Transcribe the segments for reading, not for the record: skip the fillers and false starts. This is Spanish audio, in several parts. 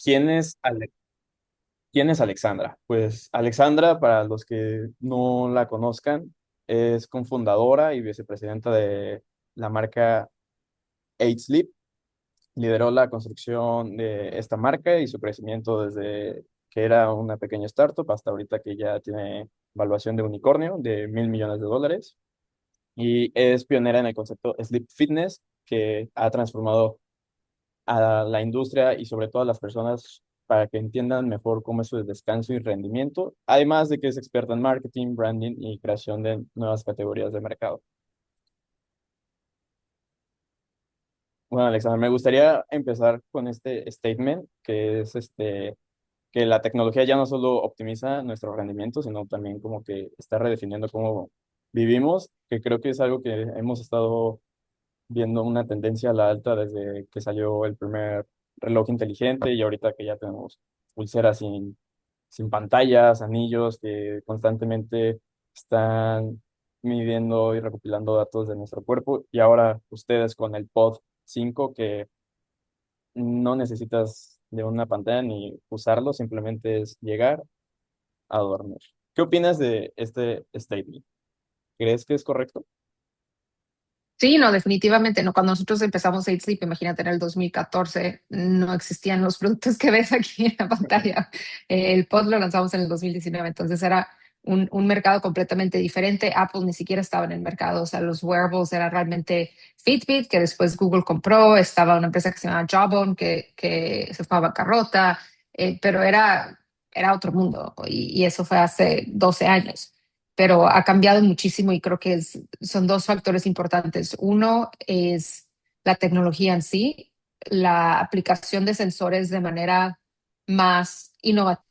¿Quién es, quién es Alexandra? Pues Alexandra, para los que no la conozcan, es cofundadora y vicepresidenta de la marca 8Sleep. Lideró la construcción de esta marca y su crecimiento desde que era una pequeña startup hasta ahorita que ya tiene valuación de unicornio de $1.000 millones. Y es pionera en el concepto Sleep Fitness, que ha transformado a la industria y sobre todo a las personas para que entiendan mejor cómo es su descanso y rendimiento, además de que es experta en marketing, branding y creación de nuevas categorías de mercado. Bueno, Alexander, me gustaría empezar con este statement, que es que la tecnología ya no solo optimiza nuestro rendimiento, sino también como que está redefiniendo cómo vivimos, que creo que es algo que hemos estado viendo una tendencia a la alta desde que salió el primer reloj inteligente y ahorita que ya tenemos pulseras sin pantallas, anillos que constantemente están midiendo y recopilando datos de nuestro cuerpo. Y ahora ustedes con el Pod 5 que no necesitas de una pantalla ni usarlo, simplemente es llegar a dormir. ¿Qué opinas de este statement? ¿Crees que es correcto? Sí, no, definitivamente no. Cuando nosotros empezamos Eight Sleep, imagínate, en el 2014, no existían los productos que ves aquí en la pantalla. El pod lo lanzamos en el 2019, entonces era un mercado completamente diferente. Apple ni siquiera estaba en el mercado, o sea, los wearables era realmente Fitbit, que después Google compró, estaba una empresa que se llama Jawbone, que se fue a bancarrota, pero era otro mundo y eso fue hace 12 años, pero ha cambiado muchísimo y creo que son dos factores importantes. Uno es la tecnología en sí, la aplicación de sensores de manera más innovativa.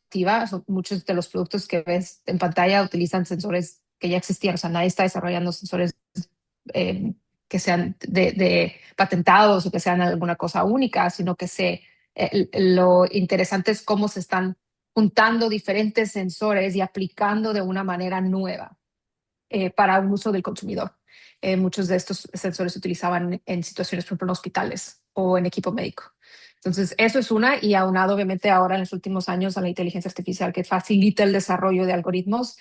Muchos de los productos que ves en pantalla utilizan sensores que ya existían, o sea, nadie está desarrollando sensores eh, que sean de patentados o que sean alguna cosa única, sino que lo interesante es cómo se están juntando diferentes sensores y aplicando de una manera nueva para un uso del consumidor. Muchos de estos sensores se utilizaban en situaciones, por ejemplo, en hospitales o en equipo médico. Entonces, eso es una, y aunado obviamente ahora en los últimos años a la inteligencia artificial que facilita el desarrollo de algoritmos,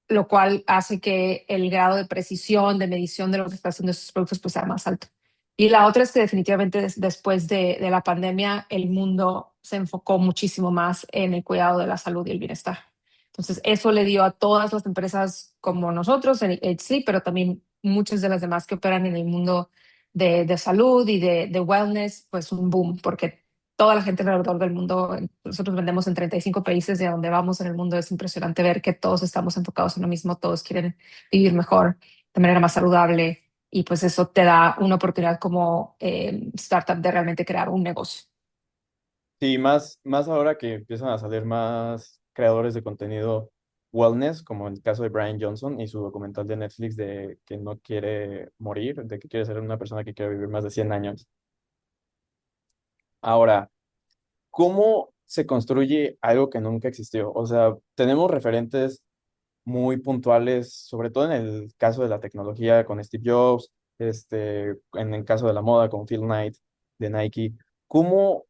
lo cual hace que el grado de precisión, de medición de lo que está haciendo estos productos pues, sea más alto. Y la otra es que definitivamente después de la pandemia, el mundo se enfocó muchísimo más en el cuidado de la salud y el bienestar. Entonces, eso le dio a todas las empresas como nosotros, el sí, pero también muchas de las demás que operan en el mundo de salud y de wellness, pues un boom, porque toda la gente alrededor del mundo, nosotros vendemos en 35 países y a donde vamos en el mundo es impresionante ver que todos estamos enfocados en lo mismo, todos quieren vivir mejor, de manera más saludable, y pues eso te da una oportunidad como startup de realmente crear un negocio. Sí, más ahora que empiezan a salir más creadores de contenido wellness, como en el caso de Brian Johnson y su documental de Netflix de que no quiere morir, de que quiere ser una persona que quiere vivir más de 100 años. Ahora, ¿cómo se construye algo que nunca existió? O sea, tenemos referentes muy puntuales, sobre todo en el caso de la tecnología con Steve Jobs, en el caso de la moda con Phil Knight de Nike. ¿Cómo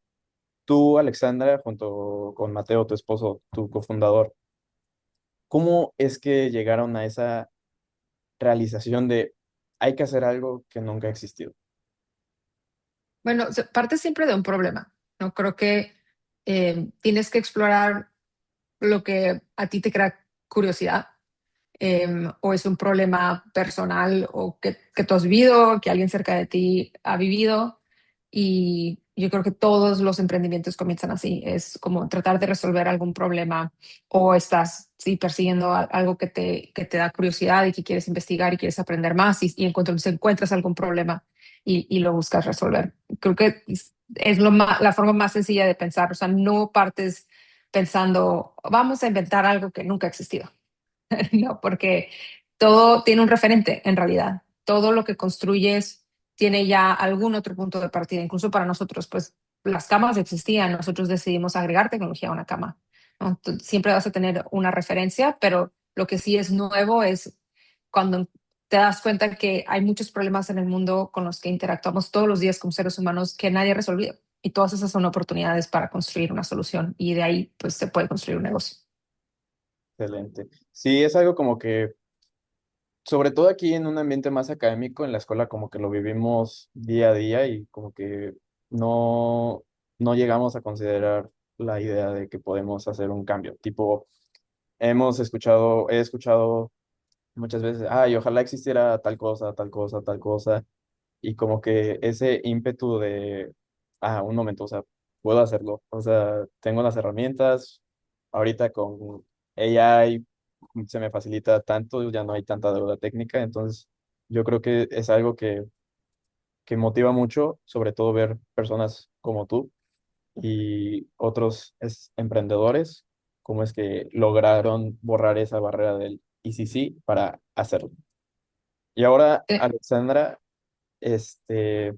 tú, Alexandra, junto con Mateo, tu esposo, tu cofundador, cómo es que llegaron a esa realización de hay que hacer algo que nunca ha existido? Bueno, parte siempre de un problema, ¿no? Creo que tienes que explorar lo que a ti te crea curiosidad, o es un problema personal o que tú has vivido, que alguien cerca de ti ha vivido. Y yo creo que todos los emprendimientos comienzan así. Es como tratar de resolver algún problema o estás sí, persiguiendo algo que te da curiosidad y que quieres investigar y quieres aprender más y encuentras algún problema y lo buscas resolver. Creo que es la forma más sencilla de pensar. O sea, no partes pensando, vamos a inventar algo que nunca ha existido. No, porque todo tiene un referente en realidad. Todo lo que construyes tiene ya algún otro punto de partida. Incluso para nosotros, pues las camas existían, nosotros decidimos agregar tecnología a una cama, ¿no? Siempre vas a tener una referencia, pero lo que sí es nuevo es cuando te das cuenta que hay muchos problemas en el mundo con los que interactuamos todos los días como seres humanos que nadie ha resolvido Y todas esas son oportunidades para construir una solución y de ahí pues se puede construir un negocio. Excelente. Sí, es algo como que, sobre todo aquí en un ambiente más académico, en la escuela como que lo vivimos día a día y como que no, no llegamos a considerar la idea de que podemos hacer un cambio. Tipo, he escuchado muchas veces, ay, ojalá existiera tal cosa, tal cosa, tal cosa. Y como que ese ímpetu de, un momento, o sea, puedo hacerlo. O sea, tengo las herramientas, ahorita con AI se me facilita tanto, ya no hay tanta deuda técnica, entonces yo creo que es algo que motiva mucho, sobre todo ver personas como tú y otros emprendedores, cómo es que lograron borrar esa barrera del y sí, sí para hacerlo. Y ahora, Eh, Alexandra, este,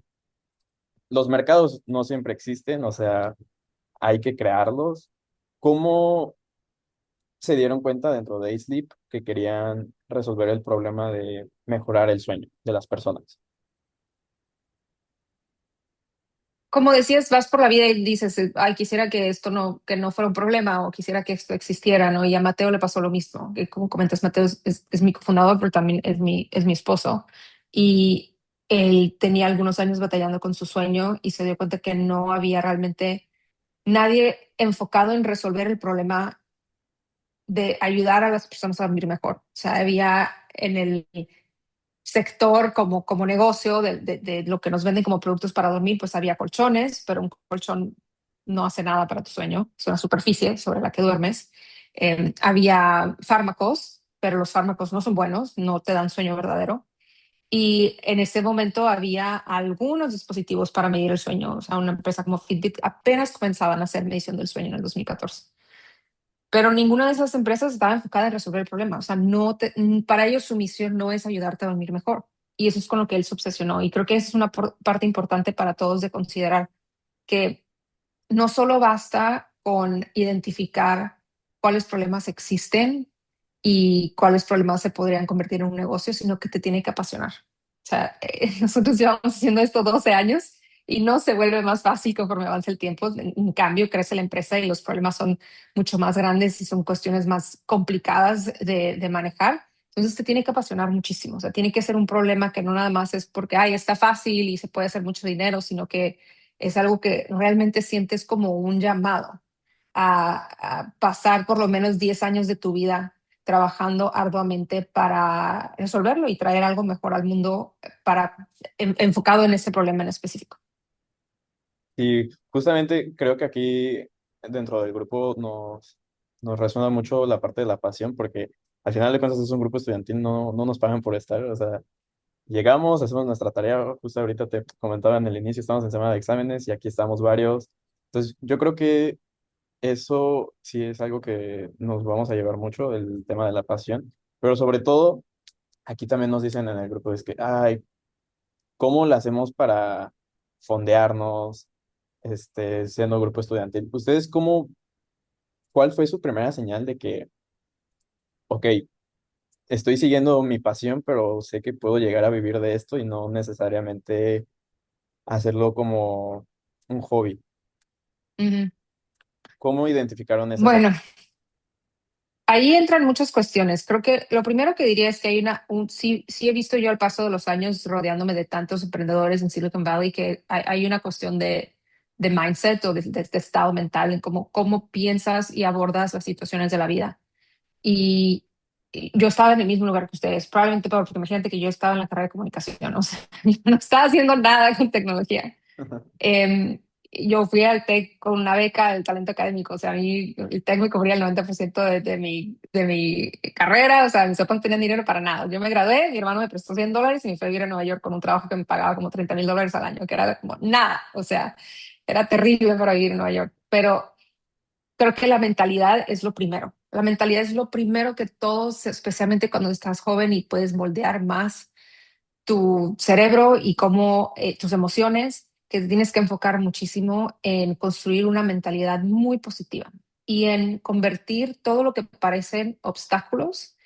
los mercados no siempre existen, o sea, hay que crearlos. ¿Cómo se dieron cuenta dentro de Sleep que querían resolver el problema de mejorar el sueño de las personas? Como decías, vas por la vida y dices, ay, quisiera que esto no, que no fuera un problema o quisiera que esto existiera, ¿no? Y a Mateo le pasó lo mismo. Que como comentas, Mateo es mi cofundador, pero también es mi esposo. Y él tenía algunos años batallando con su sueño y se dio cuenta que no había realmente nadie enfocado en resolver el problema de ayudar a las personas a dormir mejor. O sea, había en el sector como negocio de lo que nos venden como productos para dormir, pues había colchones, pero un colchón no hace nada para tu sueño, es una superficie sobre la que duermes. Había fármacos, pero los fármacos no son buenos, no te dan sueño verdadero. Y en ese momento había algunos dispositivos para medir el sueño. O sea, una empresa como Fitbit apenas comenzaban a hacer medición del sueño en el 2014. Pero ninguna de esas empresas estaba enfocada en resolver el problema. O sea, para ellos su misión no es ayudarte a dormir mejor. Y eso es con lo que él se obsesionó. Y creo que esa es una parte importante para todos de considerar que no solo basta con identificar cuáles problemas existen y cuáles problemas se podrían convertir en un negocio, sino que te tiene que apasionar. O sea, nosotros llevamos haciendo esto 12 años y no se vuelve más fácil conforme avanza el tiempo. En cambio, crece la empresa y los problemas son mucho más grandes y son cuestiones más complicadas de manejar. Entonces te tiene que apasionar muchísimo. O sea, tiene que ser un problema que no nada más es porque, ay, está fácil y se puede hacer mucho dinero, sino que es algo que realmente sientes como un llamado a pasar por lo menos 10 años de tu vida trabajando arduamente para resolverlo y traer algo mejor al mundo enfocado en ese problema en específico. Y justamente creo que aquí dentro del grupo nos resuena mucho la parte de la pasión, porque al final de cuentas es un grupo estudiantil, no nos pagan por estar, o sea, llegamos, hacemos nuestra tarea, justo ahorita te comentaba en el inicio, estamos en semana de exámenes y aquí estamos varios. Entonces, yo creo que eso sí es algo que nos vamos a llevar mucho, el tema de la pasión, pero sobre todo, aquí también nos dicen en el grupo, es que, ay, ¿cómo lo hacemos para fondearnos, siendo grupo estudiantil? ¿Ustedes cuál fue su primera señal de que, ok, estoy siguiendo mi pasión, pero sé que puedo llegar a vivir de esto y no necesariamente hacerlo como un hobby? Ujú. ¿Cómo identificaron esas? Bueno, ahí entran muchas cuestiones. Creo que lo primero que diría es que hay sí he visto yo al paso de los años rodeándome de tantos emprendedores en Silicon Valley que hay una cuestión de mindset o de estado mental en cómo piensas y abordas las situaciones de la vida. Y, y yo estaba en el mismo lugar que ustedes, probablemente porque imagínate que yo estaba en la carrera de comunicación, o sea, yo no estaba haciendo nada con tecnología. Eh, yo fui al TEC con una beca del talento académico, o sea, a mí el TEC me cubría el 90% de mi carrera, o sea, mis papás no tenían dinero para nada. Yo me gradué, mi hermano me prestó $100 y me fui a vivir a Nueva York con un trabajo que me pagaba como $30,000 al año, que era como nada, o sea, era terrible para vivir en Nueva York, pero creo que la mentalidad es lo primero. La mentalidad es lo primero que todos, especialmente cuando estás joven y puedes moldear más tu cerebro y cómo tus emociones, que tienes que enfocar muchísimo en construir una mentalidad muy positiva y en convertir todo lo que parecen obstáculos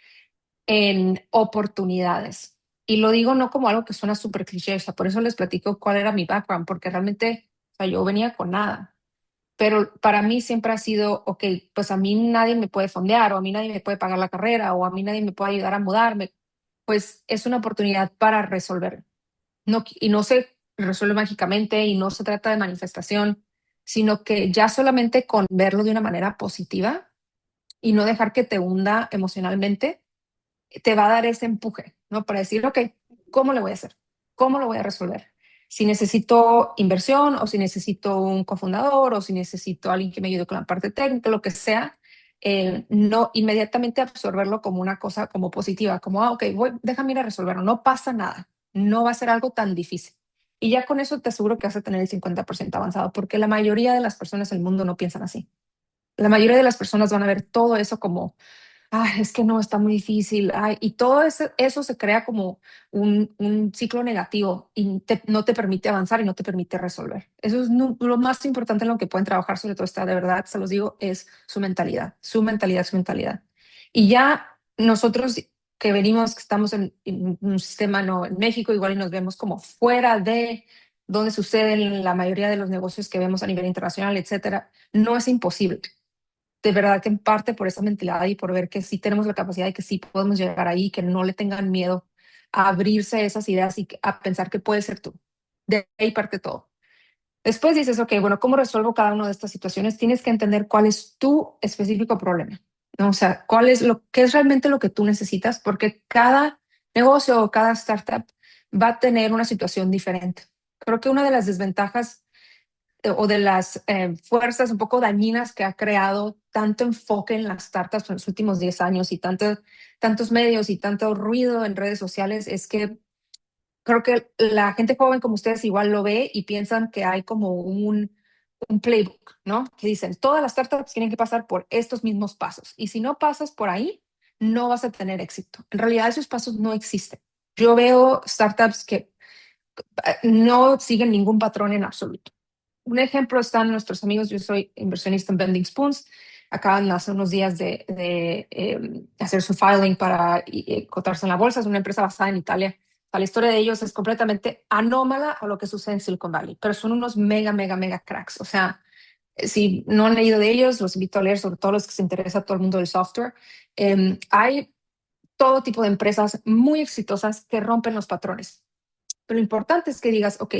en oportunidades. Y lo digo no como algo que suena súper cliché, o sea, por eso les platico cuál era mi background, porque realmente sea, yo venía con nada. Pero para mí siempre ha sido, ok, pues a mí nadie me puede fondear o a mí nadie me puede pagar la carrera o a mí nadie me puede ayudar a mudarme. Pues es una oportunidad para resolver. No, y no se resuelve mágicamente y no se trata de manifestación, sino que ya solamente con verlo de una manera positiva y no dejar que te hunda emocionalmente, te va a dar ese empuje, ¿no? Para decir, ok, ¿cómo le voy a hacer? ¿Cómo lo voy a resolver? Si necesito inversión o si necesito un cofundador o si necesito alguien que me ayude con la parte técnica, lo que sea, no inmediatamente absorberlo como una cosa como positiva, como, ok, déjame ir a resolverlo, no pasa nada, no va a ser algo tan difícil. Y ya con eso te aseguro que vas a tener el 50% avanzado, porque la mayoría de las personas del mundo no piensan así. La mayoría de las personas van a ver todo eso como es que no, está muy difícil. Y todo eso se crea como un ciclo negativo y no te permite avanzar y no te permite resolver. Eso es lo más importante en lo que pueden trabajar, sobre todo esta, de verdad, se los digo, es su mentalidad, su mentalidad, su mentalidad. Y ya nosotros que venimos, que estamos en un sistema, no, en México, igual y nos vemos como fuera de donde suceden la mayoría de los negocios que vemos a nivel internacional, etcétera, no es imposible de verdad que en parte por esa mentalidad y por ver que sí tenemos la capacidad y que sí podemos llegar ahí, que no le tengan miedo a abrirse a esas ideas y a pensar que puede ser tú. De ahí parte todo. Después dices, ok, bueno, ¿cómo resuelvo cada una de estas situaciones? Tienes que entender cuál es tu específico problema, ¿no? O sea, qué es realmente lo que tú necesitas, porque cada negocio o cada startup va a tener una situación diferente. Creo que una de las desventajas o de las fuerzas un poco dañinas que ha creado tanto enfoque en las startups en los últimos 10 años y tantos medios y tanto ruido en redes sociales es que creo que la gente joven como ustedes igual lo ve y piensan que hay como un playbook, ¿no? Que dicen, todas las startups tienen que pasar por estos mismos pasos y si no pasas por ahí, no vas a tener éxito. En realidad esos pasos no existen. Yo veo startups que no siguen ningún patrón en absoluto. Un ejemplo están nuestros amigos, yo soy inversionista en Bending Spoons, acaban hace unos días de hacer su filing para cotarse en la bolsa, es una empresa basada en Italia. La historia de ellos es completamente anómala a lo que sucede en Silicon Valley, pero son unos mega, mega, mega cracks. O sea, si no han leído de ellos, los invito a leer, sobre todo los que se interesa todo el mundo del software. Hay todo tipo de empresas muy exitosas que rompen los patrones. Pero lo importante es que digas, ok,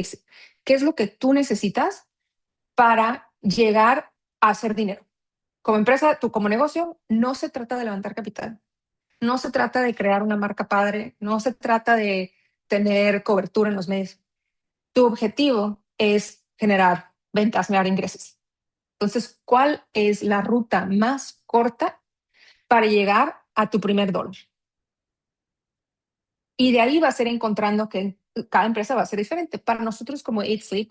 ¿qué es lo que tú necesitas para llegar a hacer dinero? Como empresa, tú como negocio, no se trata de levantar capital, no se trata de crear una marca padre, no se trata de tener cobertura en los medios. Tu objetivo es generar ventas, generar ingresos. Entonces, ¿cuál es la ruta más corta para llegar a tu primer dólar? Y de ahí vas a ir encontrando que cada empresa va a ser diferente. Para nosotros como Eat Sleep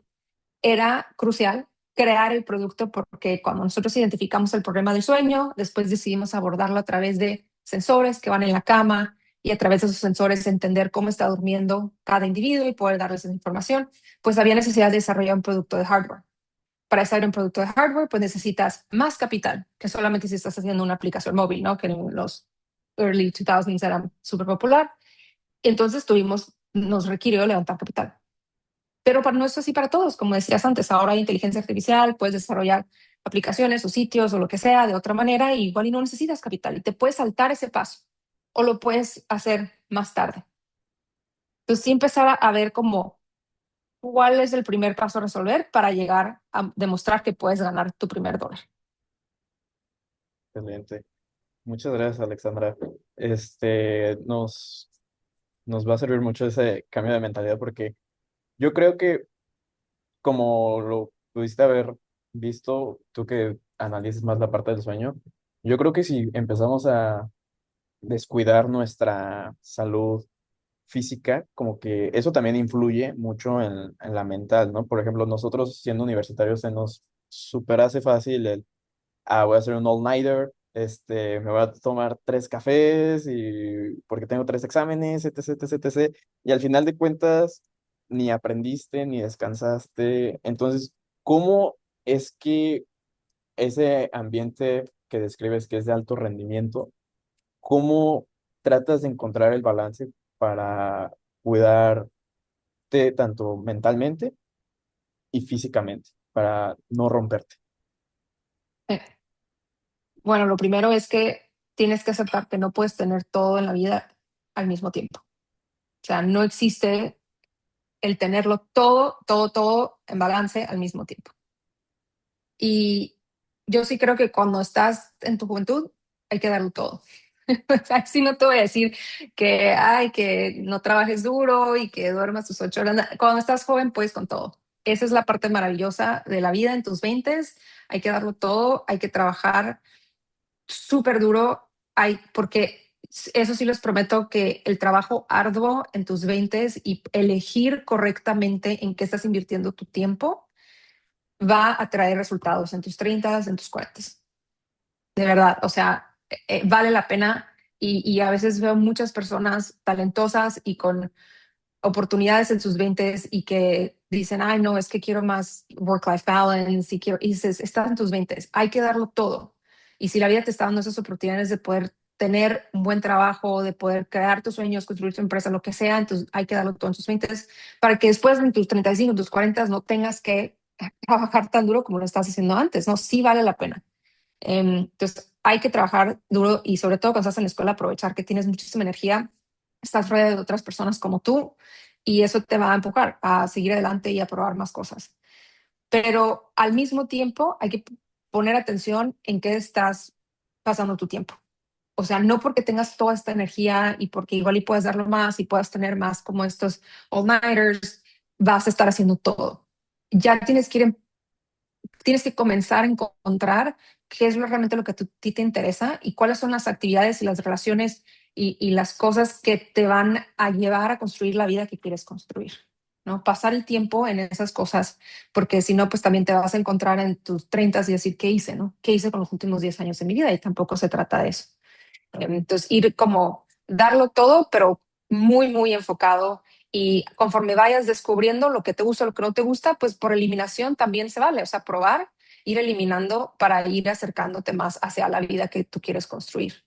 era crucial crear el producto porque cuando nosotros identificamos el problema del sueño, después decidimos abordarlo a través de sensores que van en la cama y a través de esos sensores entender cómo está durmiendo cada individuo y poder darles esa información, pues había necesidad de desarrollar un producto de hardware. Para desarrollar un producto de hardware, pues necesitas más capital que solamente si estás haciendo una aplicación móvil, ¿no? Que en los early 2000s era súper popular. Entonces nos requirió levantar capital. Pero no es así para todos, como decías antes, ahora hay inteligencia artificial, puedes desarrollar aplicaciones o sitios o lo que sea de otra manera y igual y no necesitas capital y te puedes saltar ese paso o lo puedes hacer más tarde. Entonces sí empezar a ver como cuál es el primer paso a resolver para llegar a demostrar que puedes ganar tu primer dólar. Excelente. Muchas gracias, Alexandra. Nos va a servir mucho ese cambio de mentalidad porque yo creo que como lo pudiste haber visto, tú que analices más la parte del sueño, yo creo que si empezamos a descuidar nuestra salud física, como que eso también influye mucho en la mental, ¿no? Por ejemplo, nosotros siendo universitarios se nos super hace fácil voy a hacer un all-nighter, me voy a tomar 3 cafés y porque tengo 3 exámenes, etc, etc, etc. Y al final de cuentas, ni aprendiste ni descansaste. Entonces, ¿cómo es que ese ambiente que describes que es de alto rendimiento, cómo tratas de encontrar el balance para cuidarte tanto mentalmente y físicamente? para no romperte? Eh, Bueno, lo primero es que tienes que aceptar que no puedes tener todo en la vida al mismo tiempo. O sea, no existe el tenerlo todo, todo, todo en balance al mismo tiempo. Y yo sí creo que cuando estás en tu juventud hay que darlo todo. O sea, sí no te voy a decir que, ay, que no trabajes duro y que duermas tus 8 horas. Cuando estás joven, puedes con todo. Esa es la parte maravillosa de la vida en tus 20. Hay que darlo todo, hay que trabajar súper duro, porque eso sí les prometo que el trabajo arduo en tus 20 y elegir correctamente en qué estás invirtiendo tu tiempo va a traer resultados en tus 30, en tus 40. De verdad, o sea, vale la pena y a veces veo muchas personas talentosas y con oportunidades en sus 20 y que dicen, ay, no, es que quiero más work-life balance y dices, estás en tus 20, hay que darlo todo. Y si la vida te está dando esas oportunidades de poder tener un buen trabajo, de poder crear tus sueños, construir tu empresa, lo que sea, entonces hay que darlo todo en tus 20 para que después en tus 35, en tus 40 no tengas que trabajar tan duro como lo estás haciendo antes, ¿no? Sí vale la pena. Entonces, hay que trabajar duro y sobre todo cuando estás en la escuela, aprovechar que tienes muchísima energía, estás rodeado de otras personas como tú y eso te va a empujar a seguir adelante y a probar más cosas. Pero al mismo tiempo hay que poner atención en qué estás pasando tu tiempo. O sea, no porque tengas toda esta energía y porque igual y puedes darlo más y puedas tener más como estos all-nighters, vas a estar haciendo todo. Ya tienes que comenzar a encontrar qué es realmente lo que a ti te interesa y cuáles son las actividades y las relaciones y las cosas que te van a llevar a construir la vida que quieres construir, ¿no? Pasar el tiempo en esas cosas, porque si no, pues también te vas a encontrar en tus 30 y decir, ¿qué hice, no? ¿Qué hice con los últimos 10 años de mi vida? Y tampoco se trata de eso. Entonces, ir como darlo todo, pero muy, muy enfocado. Y conforme vayas descubriendo lo que te gusta, lo que no te gusta, pues por eliminación también se vale. O sea, probar, ir eliminando para ir acercándote más hacia la vida que tú quieres construir.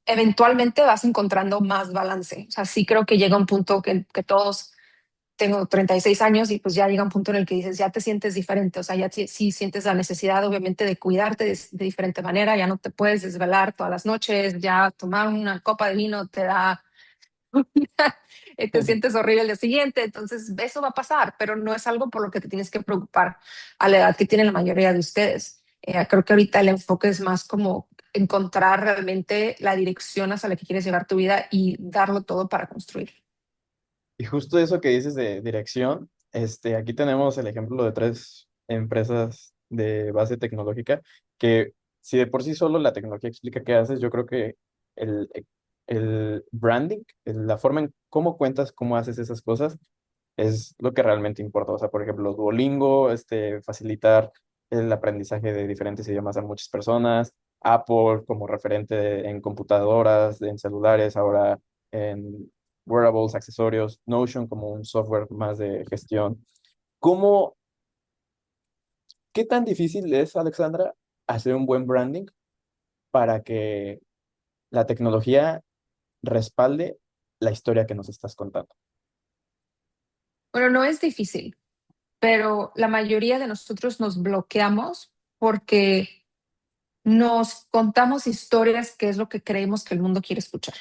Eventualmente vas encontrando más balance. O sea, sí creo que llega un punto que todos tengo 36 años y pues ya llega un punto en el que dices, ya te sientes diferente, o sea, ya sí sientes la necesidad obviamente de cuidarte de diferente manera, ya no te puedes desvelar todas las noches, ya tomar una copa de vino te da, te sientes horrible el día siguiente, entonces eso va a pasar, pero no es algo por lo que te tienes que preocupar a la edad que tiene la mayoría de ustedes. Creo que ahorita el enfoque es más como encontrar realmente la dirección hacia la que quieres llevar tu vida y darlo todo para construir. Y justo eso que dices de dirección, aquí tenemos el ejemplo de tres empresas de base tecnológica que si de por sí solo la tecnología explica qué haces, yo creo que el, el branding, la forma en cómo cuentas, cómo haces esas cosas, es lo que realmente importa. O sea, por ejemplo, Duolingo, facilitar el aprendizaje de diferentes idiomas a muchas personas, Apple como referente en computadoras, en celulares, ahora en wearables, accesorios, Notion como un software más de gestión. ¿Cómo, qué tan difícil es, Alexandra, hacer un buen branding para que la tecnología respalde la historia que nos estás contando? Bueno, no es difícil, pero la mayoría de nosotros nos bloqueamos porque nos contamos historias que es lo que creemos que el mundo quiere escuchar.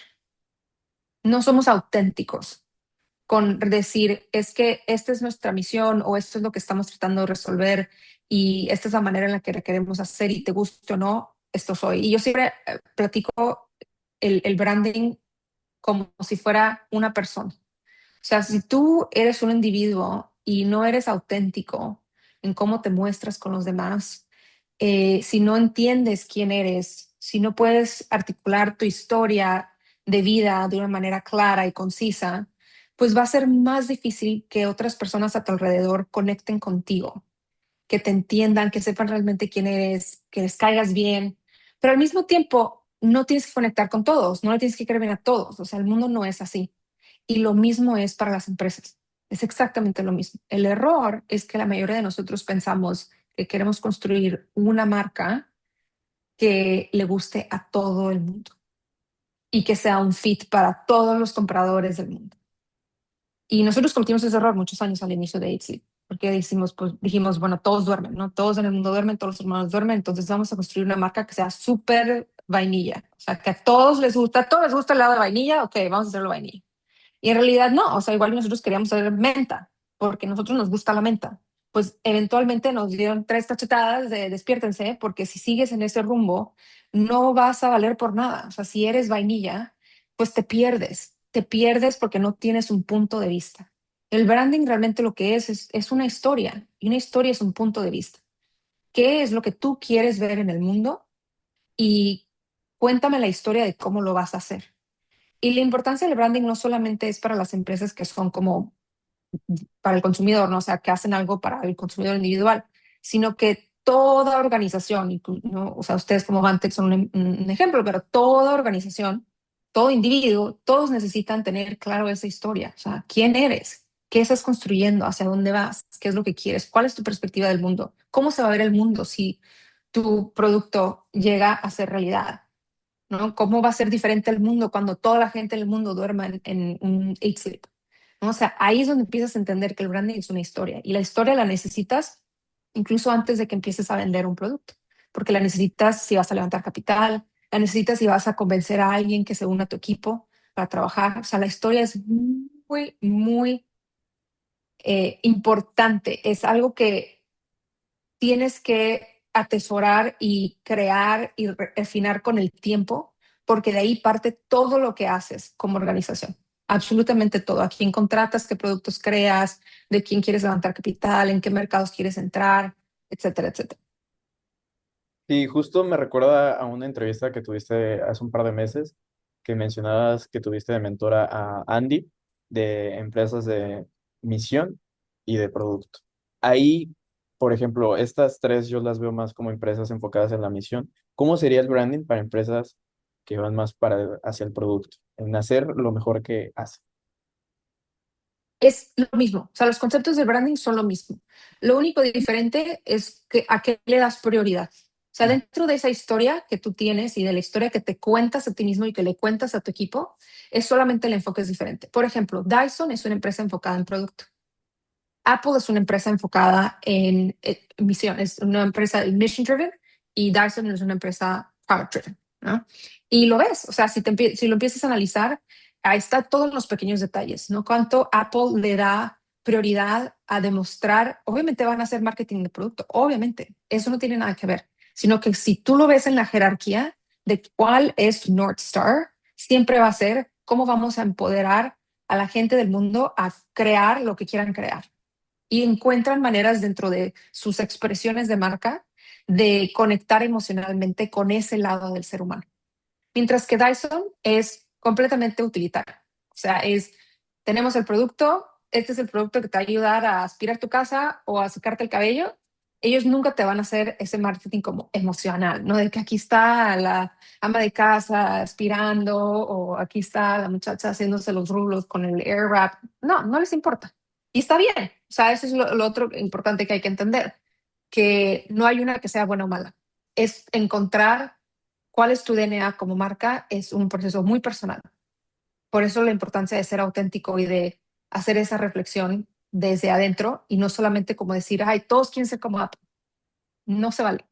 No somos auténticos con decir, es que esta es nuestra misión o esto es lo que estamos tratando de resolver y esta es la manera en la que queremos hacer y te guste o no, esto soy. Y yo siempre platico el branding como si fuera una persona. O sea, si tú eres un individuo y no eres auténtico en cómo te muestras con los demás, si no entiendes quién eres, si no puedes articular tu historia de vida de una manera clara y concisa, pues va a ser más difícil que otras personas a tu alrededor conecten contigo, que te entiendan, que sepan realmente quién eres, que les caigas bien, pero al mismo tiempo no tienes que conectar con todos, no le tienes que creer bien a todos, o sea, el mundo no es así. Y lo mismo es para las empresas. Es exactamente lo mismo. El error es que la mayoría de nosotros pensamos que queremos construir una marca que le guste a todo el mundo y que sea un fit para todos los compradores del mundo. Y nosotros cometimos ese error muchos años al inicio de Aidsley. porque dijimos, bueno, todos duermen, ¿no? Todos en el mundo duermen, todos los humanos duermen, entonces vamos a construir una marca que sea súper vainilla, o sea, que a todos les gusta el lado de vainilla, ok, vamos a hacerlo vainilla. Y en realidad no, o sea, igual nosotros queríamos hacer menta, porque a nosotros nos gusta la menta. Pues eventualmente nos dieron tres cachetadas de despiértense, porque si sigues en ese rumbo, no vas a valer por nada. O sea, si eres vainilla, pues te pierdes porque no tienes un punto de vista. El branding realmente lo que es una historia, y una historia es un punto de vista. ¿Qué es lo que tú quieres ver en el mundo? Y cuéntame la historia de cómo lo vas a hacer. Y la importancia del branding no solamente es para las empresas que son como para el consumidor, ¿no? O sea, que hacen algo para el consumidor individual, sino que toda organización, ¿no? O sea, ustedes como Vantex son un ejemplo, pero toda organización, todo individuo, todos necesitan tener claro esa historia. O sea, ¿quién eres? ¿Qué estás construyendo? ¿Hacia dónde vas? ¿Qué es lo que quieres? ¿Cuál es tu perspectiva del mundo? ¿Cómo se va a ver el mundo si tu producto llega a ser realidad? ¿No? ¿Cómo va a ser diferente el mundo cuando toda la gente en el mundo duerma en un eight sleep? ¿No? O sea, ahí es donde empiezas a entender que el branding es una historia y la historia la necesitas incluso antes de que empieces a vender un producto, porque la necesitas si vas a levantar capital, la necesitas si vas a convencer a alguien que se una a tu equipo para trabajar. O sea, la historia es muy, muy importante. Es algo que tienes que atesorar y crear y refinar con el tiempo, porque de ahí parte todo lo que haces como organización. Absolutamente todo. A quién contratas, qué productos creas, de quién quieres levantar capital, en qué mercados quieres entrar, etcétera, etcétera. Y justo me recuerda a una entrevista que tuviste hace un par de meses, que mencionabas que tuviste de mentora a Andy de empresas de misión y de producto. Ahí, por ejemplo, estas tres yo las veo más como empresas enfocadas en la misión. ¿Cómo sería el branding para empresas que van más hacia el producto, en hacer lo mejor que hacen? Es lo mismo, o sea, los conceptos de branding son lo mismo. Lo único diferente es que a qué le das prioridad. O sea, dentro de esa historia que tú tienes y de la historia que te cuentas a ti mismo y que le cuentas a tu equipo, es solamente el enfoque es diferente. Por ejemplo, Dyson es una empresa enfocada en producto. Apple es una empresa enfocada en misión, es una empresa mission driven y Dyson es una empresa product driven, ¿no? Y lo ves, o sea, si lo empiezas a analizar, ahí está todos los pequeños detalles, ¿no? Cuánto Apple le da prioridad a demostrar, obviamente van a hacer marketing de producto, obviamente, eso no tiene nada que ver, sino que si tú lo ves en la jerarquía de cuál es North Star, siempre va a ser cómo vamos a empoderar a la gente del mundo a crear lo que quieran crear y encuentran maneras dentro de sus expresiones de marca de conectar emocionalmente con ese lado del ser humano. Mientras que Dyson es completamente utilitario. O sea, tenemos el producto, este es el producto que te va a ayudar a aspirar tu casa o a secarte el cabello. Ellos nunca te van a hacer ese marketing como emocional, ¿no? De que aquí está la ama de casa aspirando o aquí está la muchacha haciéndose los rulos con el air wrap. No, no les importa. Y está bien. O sea, eso es lo otro importante que hay que entender, que no hay una que sea buena o mala. Es encontrar cuál es tu DNA como marca es un proceso muy personal. Por eso la importancia de ser auténtico y de hacer esa reflexión desde adentro y no solamente como decir, ay, todos quieren ser como Apple. No se vale.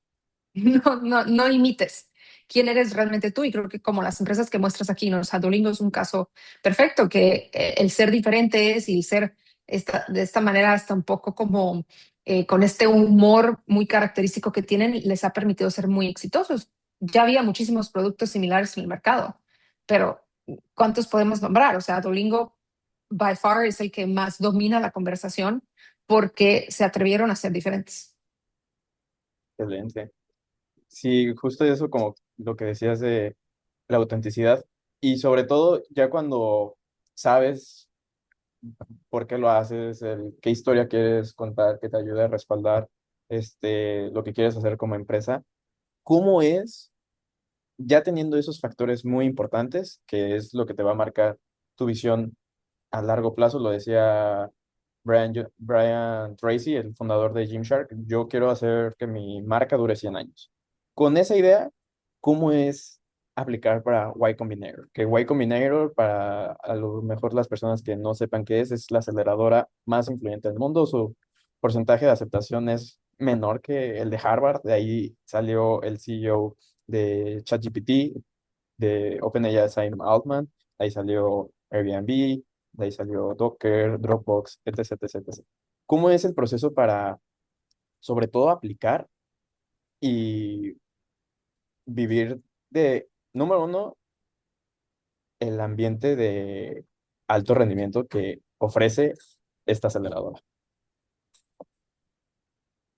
No, no, no imites quién eres realmente tú. Y creo que como las empresas que muestras aquí, ¿no? O sea, Duolingo es un caso perfecto, que el ser diferentes y ser de esta manera hasta un poco como con este humor muy característico que tienen, les ha permitido ser muy exitosos. Ya había muchísimos productos similares en el mercado, pero ¿cuántos podemos nombrar? O sea, Duolingo by far es el que más domina la conversación porque se atrevieron a ser diferentes. Excelente. Sí, justo eso como lo que decías de la autenticidad y sobre todo ya cuando sabes por qué lo haces, qué historia quieres contar, que te ayude a respaldar lo que quieres hacer como empresa. ¿Cómo es, ya teniendo esos factores muy importantes, que es lo que te va a marcar tu visión a largo plazo? Lo decía Brian Tracy, el fundador de Gymshark, yo quiero hacer que mi marca dure 100 años. Con esa idea, ¿cómo es aplicar para Y Combinator? Que Y Combinator, para a lo mejor las personas que no sepan qué es la aceleradora más influyente del mundo. porcentaje de aceptación es menor que el de Harvard. De ahí salió el CEO de ChatGPT, de OpenAI, Sam Altman. De ahí salió Airbnb, de ahí salió Docker, Dropbox, etc, etc, etc. ¿Cómo es el proceso para, sobre todo, aplicar y vivir de, número uno, el ambiente de alto rendimiento que ofrece esta aceleradora?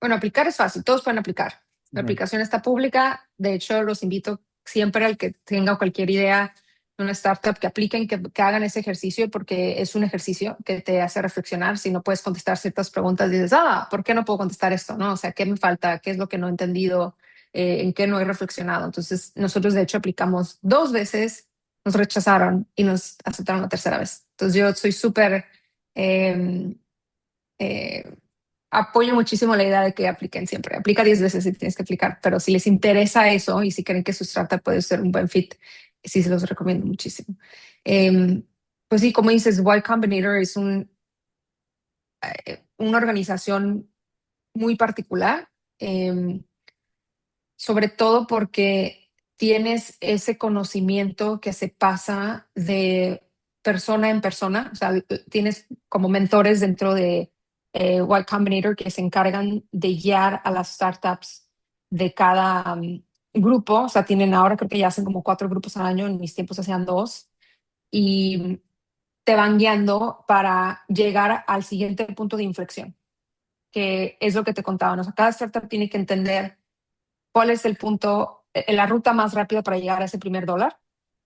Bueno, aplicar es fácil, todos pueden aplicar. La Ujú. aplicación está pública, de hecho los invito siempre al que tenga cualquier idea de una startup que apliquen, que hagan ese ejercicio porque es un ejercicio que te hace reflexionar. Si no puedes contestar ciertas preguntas, dices, ¿por qué no puedo contestar esto? ¿No? O sea, ¿qué me falta? ¿Qué es lo que no he entendido? ¿En qué no he reflexionado? Entonces, nosotros de hecho aplicamos 2 veces, nos rechazaron y nos aceptaron la tercera vez. Entonces, yo soy súper... eh, eh, apoyo muchísimo la idea de que apliquen siempre. Aplica 10 veces si tienes que aplicar, pero si les interesa eso y si creen que su startup puede ser un buen fit, sí se los recomiendo muchísimo. Eh, pues sí, como dices, Y Combinator es una organización muy particular, eh, sobre todo porque tienes ese conocimiento que se pasa de persona en persona, o sea, tienes como mentores dentro de Y Combinator que se encargan de guiar a las startups de cada grupo, o sea, tienen ahora creo que ya hacen como 4 grupos al año, en mis tiempos hacían 2, y te van guiando para llegar al siguiente punto de inflexión, que es lo que te contaba, ¿no? O sea, cada startup tiene que entender cuál es el punto, la ruta más rápida para llegar a ese primer dólar.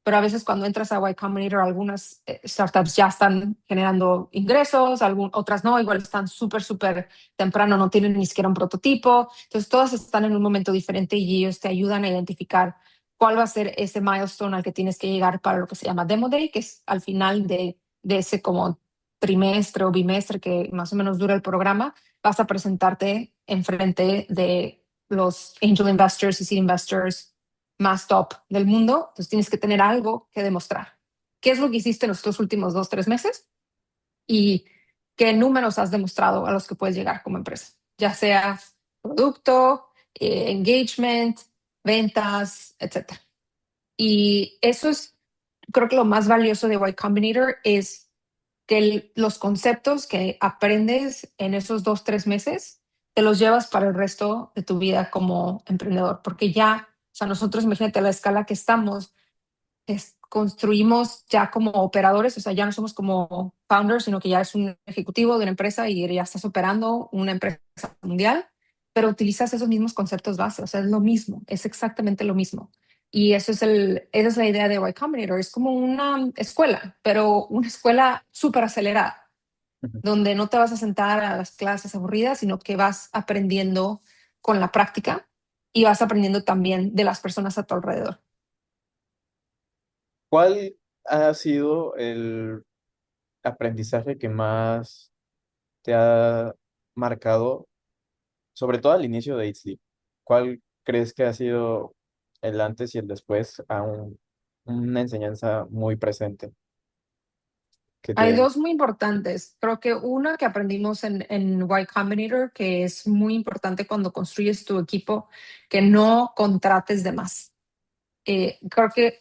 Pero a veces cuando entras a Y Combinator, algunas startups ya están generando ingresos, otras no, igual están súper temprano, no tienen ni siquiera un prototipo. Entonces todas están en un momento diferente y ellos te ayudan a identificar cuál va a ser ese milestone al que tienes que llegar para lo que se llama Demo Day, que es al final de ese como trimestre o bimestre que más o menos dura el programa. Vas a presentarte enfrente de los angel investors y seed investors más top del mundo. Entonces tienes que tener algo que demostrar. ¿Qué es lo que hiciste en los 2 últimos 2, 3 meses? Y qué números has demostrado a los que puedes llegar como empresa, ya sea producto, engagement, ventas, etcétera. Y eso es, creo que lo más valioso de Y Combinator es que los conceptos que aprendes en esos 2, 3 meses te los llevas para el resto de tu vida como emprendedor, porque ya, o sea, nosotros, imagínate la escala que estamos, construimos ya como operadores, o sea, ya no somos como founders, sino que ya es un ejecutivo de una empresa y ya estás operando una empresa mundial, pero utilizas esos mismos conceptos base, o sea, es lo mismo, es exactamente lo mismo. Y esa es la idea de Y Combinator, es como una escuela, pero una escuela súper acelerada, Ujú. donde no te vas a sentar a las clases aburridas, sino que vas aprendiendo con la práctica y vas aprendiendo también de las personas a tu alrededor. ¿Cuál ha sido el aprendizaje que más te ha marcado, sobre todo al inicio de Eat Sleep? ¿Cuál crees que ha sido el antes y el después a una enseñanza muy presente que Hay te... dos muy importantes. Creo que una que aprendimos en Y Combinator, que es muy importante cuando construyes tu equipo, que no contrates de más. Creo que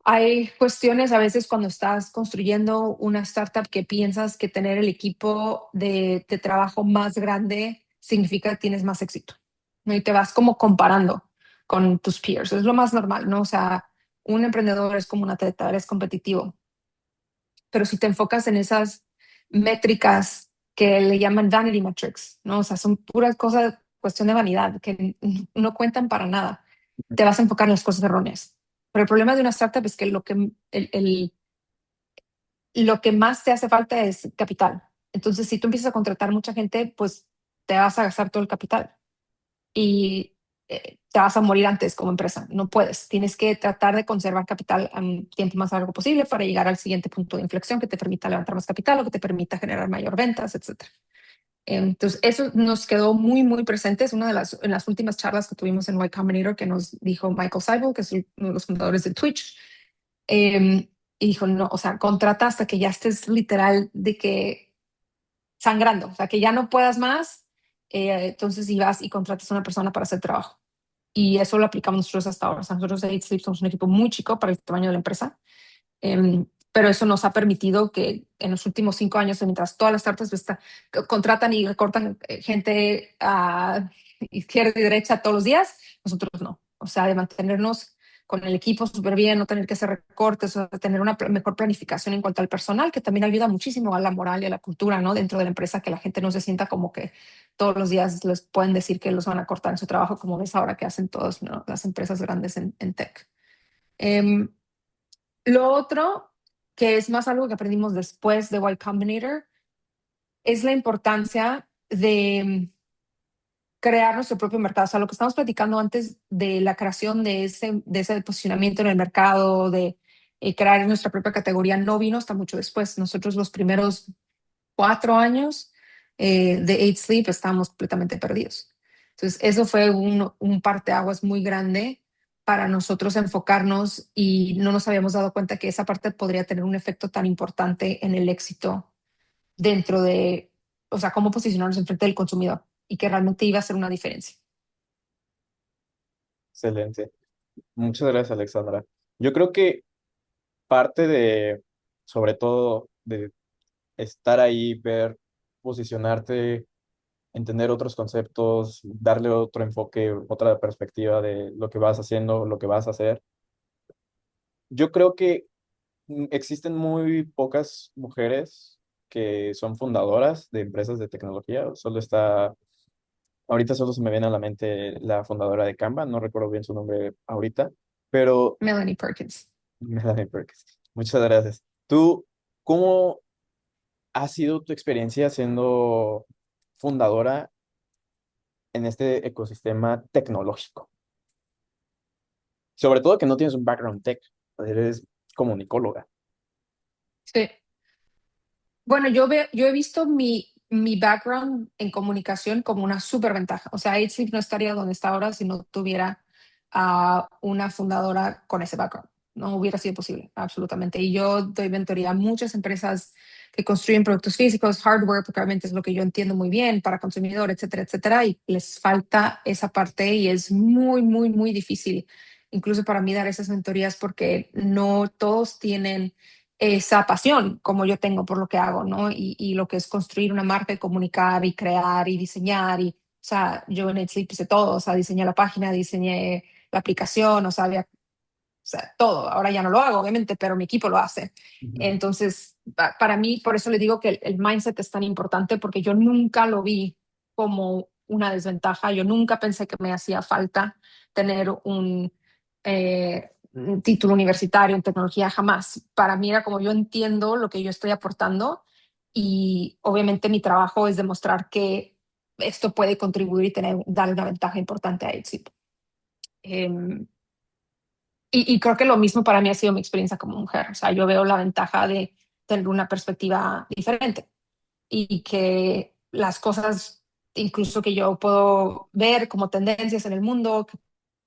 hay cuestiones a veces cuando estás construyendo una startup que piensas que tener el equipo de trabajo más grande significa que tienes más éxito, ¿no? Y te vas como comparando con tus peers. Es lo más normal, ¿no? O sea, un emprendedor es como un atleta, eres competitivo, pero si te enfocas en esas métricas que le llaman vanity metrics, ¿no? O sea, son puras cosas, cuestión de vanidad, que no cuentan para nada. Te vas a enfocar en las cosas erróneas. Pero el problema de una startup es que lo que más te hace falta es capital. Entonces, si tú empiezas a contratar mucha gente, pues te vas a gastar todo el capital y te vas a morir antes como empresa. No puedes. Tienes que tratar de conservar capital en tiempo más largo posible para llegar al siguiente punto de inflexión que te permita levantar más capital o que te permita generar mayor ventas, etcétera. Entonces, eso nos quedó muy presente. Es una de en las últimas charlas que tuvimos en Y Combinator que nos dijo Michael Seibel, que es uno de los fundadores de Twitch. Y dijo, no, o sea, contrata hasta que ya estés literal de que sangrando, o sea, que ya no puedas más, entonces y vas y contratas a una persona para hacer trabajo. Y eso lo aplicamos nosotros hasta ahora. O sea, nosotros de 8 somos un equipo muy chico para el tamaño de la empresa, pero eso nos ha permitido que en los últimos 5 años, mientras todas las startups contratan y recortan gente a izquierda y derecha todos los días, nosotros no. O sea, de mantenernos con el equipo súper bien, no tener que hacer recortes, o sea, tener una mejor planificación en cuanto al personal, que también ayuda muchísimo a la moral y a la cultura, ¿no? Dentro de la empresa, que la gente no se sienta como que todos los días les pueden decir que los van a cortar en su trabajo, como ves ahora que hacen todas, ¿no?, las empresas grandes en tech. Um, lo otro, que es más algo que aprendimos después de Y Combinator, es la importancia de crear nuestro propio mercado. O sea, lo que estamos platicando antes de la creación de ese posicionamiento en el mercado, de crear nuestra propia categoría, no vino hasta mucho después. Nosotros los primeros 4 años de Eight Sleep estábamos completamente perdidos. Entonces, eso fue un parteaguas muy grande para nosotros enfocarnos, y no nos habíamos dado cuenta que esa parte podría tener un efecto tan importante en el éxito dentro de, o sea, cómo posicionarnos enfrente del consumidor, y que realmente iba a hacer una diferencia. Excelente. Muchas gracias, Alexandra. Yo creo que parte de, sobre todo, de estar ahí, ver, posicionarte, entender otros conceptos, darle otro enfoque, otra perspectiva de lo que vas haciendo, lo que vas a hacer. Yo creo que existen muy pocas mujeres que son fundadoras de empresas de tecnología. Ahorita solo se me viene a la mente la fundadora de Canva, no recuerdo bien su nombre ahorita, pero Melanie Perkins. Melanie Perkins. Muchas gracias. ¿Tú cómo ha sido tu experiencia siendo fundadora en este ecosistema tecnológico? Sobre todo que no tienes un background tech, eres comunicóloga. Sí. Bueno, yo he visto mi background en comunicación como una súper ventaja. O sea, AidSleep no estaría donde está ahora si no tuviera a una fundadora con ese background. No hubiera sido posible, absolutamente. Y yo doy mentoría a muchas empresas que construyen productos físicos, hardware, porque obviamente es lo que yo entiendo muy bien para consumidor, etcétera, etcétera. Y les falta esa parte, y es muy, muy, muy difícil, incluso para mí, dar esas mentorías, porque no todos tienen esa pasión como yo tengo por lo que hago, ¿no? Y lo que es construir una marca y comunicar y crear y diseñar. Y, o sea, yo en Netflix hice todo, o sea, diseñé la página, diseñé la aplicación, o sea, o sea, todo. Ahora ya no lo hago, obviamente, pero mi equipo lo hace. Ujú. Entonces, para mí, por eso le digo que el mindset es tan importante, porque yo nunca lo vi como una desventaja. Yo nunca pensé que me hacía falta tener un título universitario en tecnología, jamás. Para mí era como, yo entiendo lo que yo estoy aportando, y obviamente mi trabajo es demostrar que esto puede contribuir y darle una ventaja importante a éxito. Y creo que lo mismo para mí ha sido mi experiencia como mujer. O sea, yo veo la ventaja de tener una perspectiva diferente, y que las cosas, incluso que yo puedo ver como tendencias en el mundo, que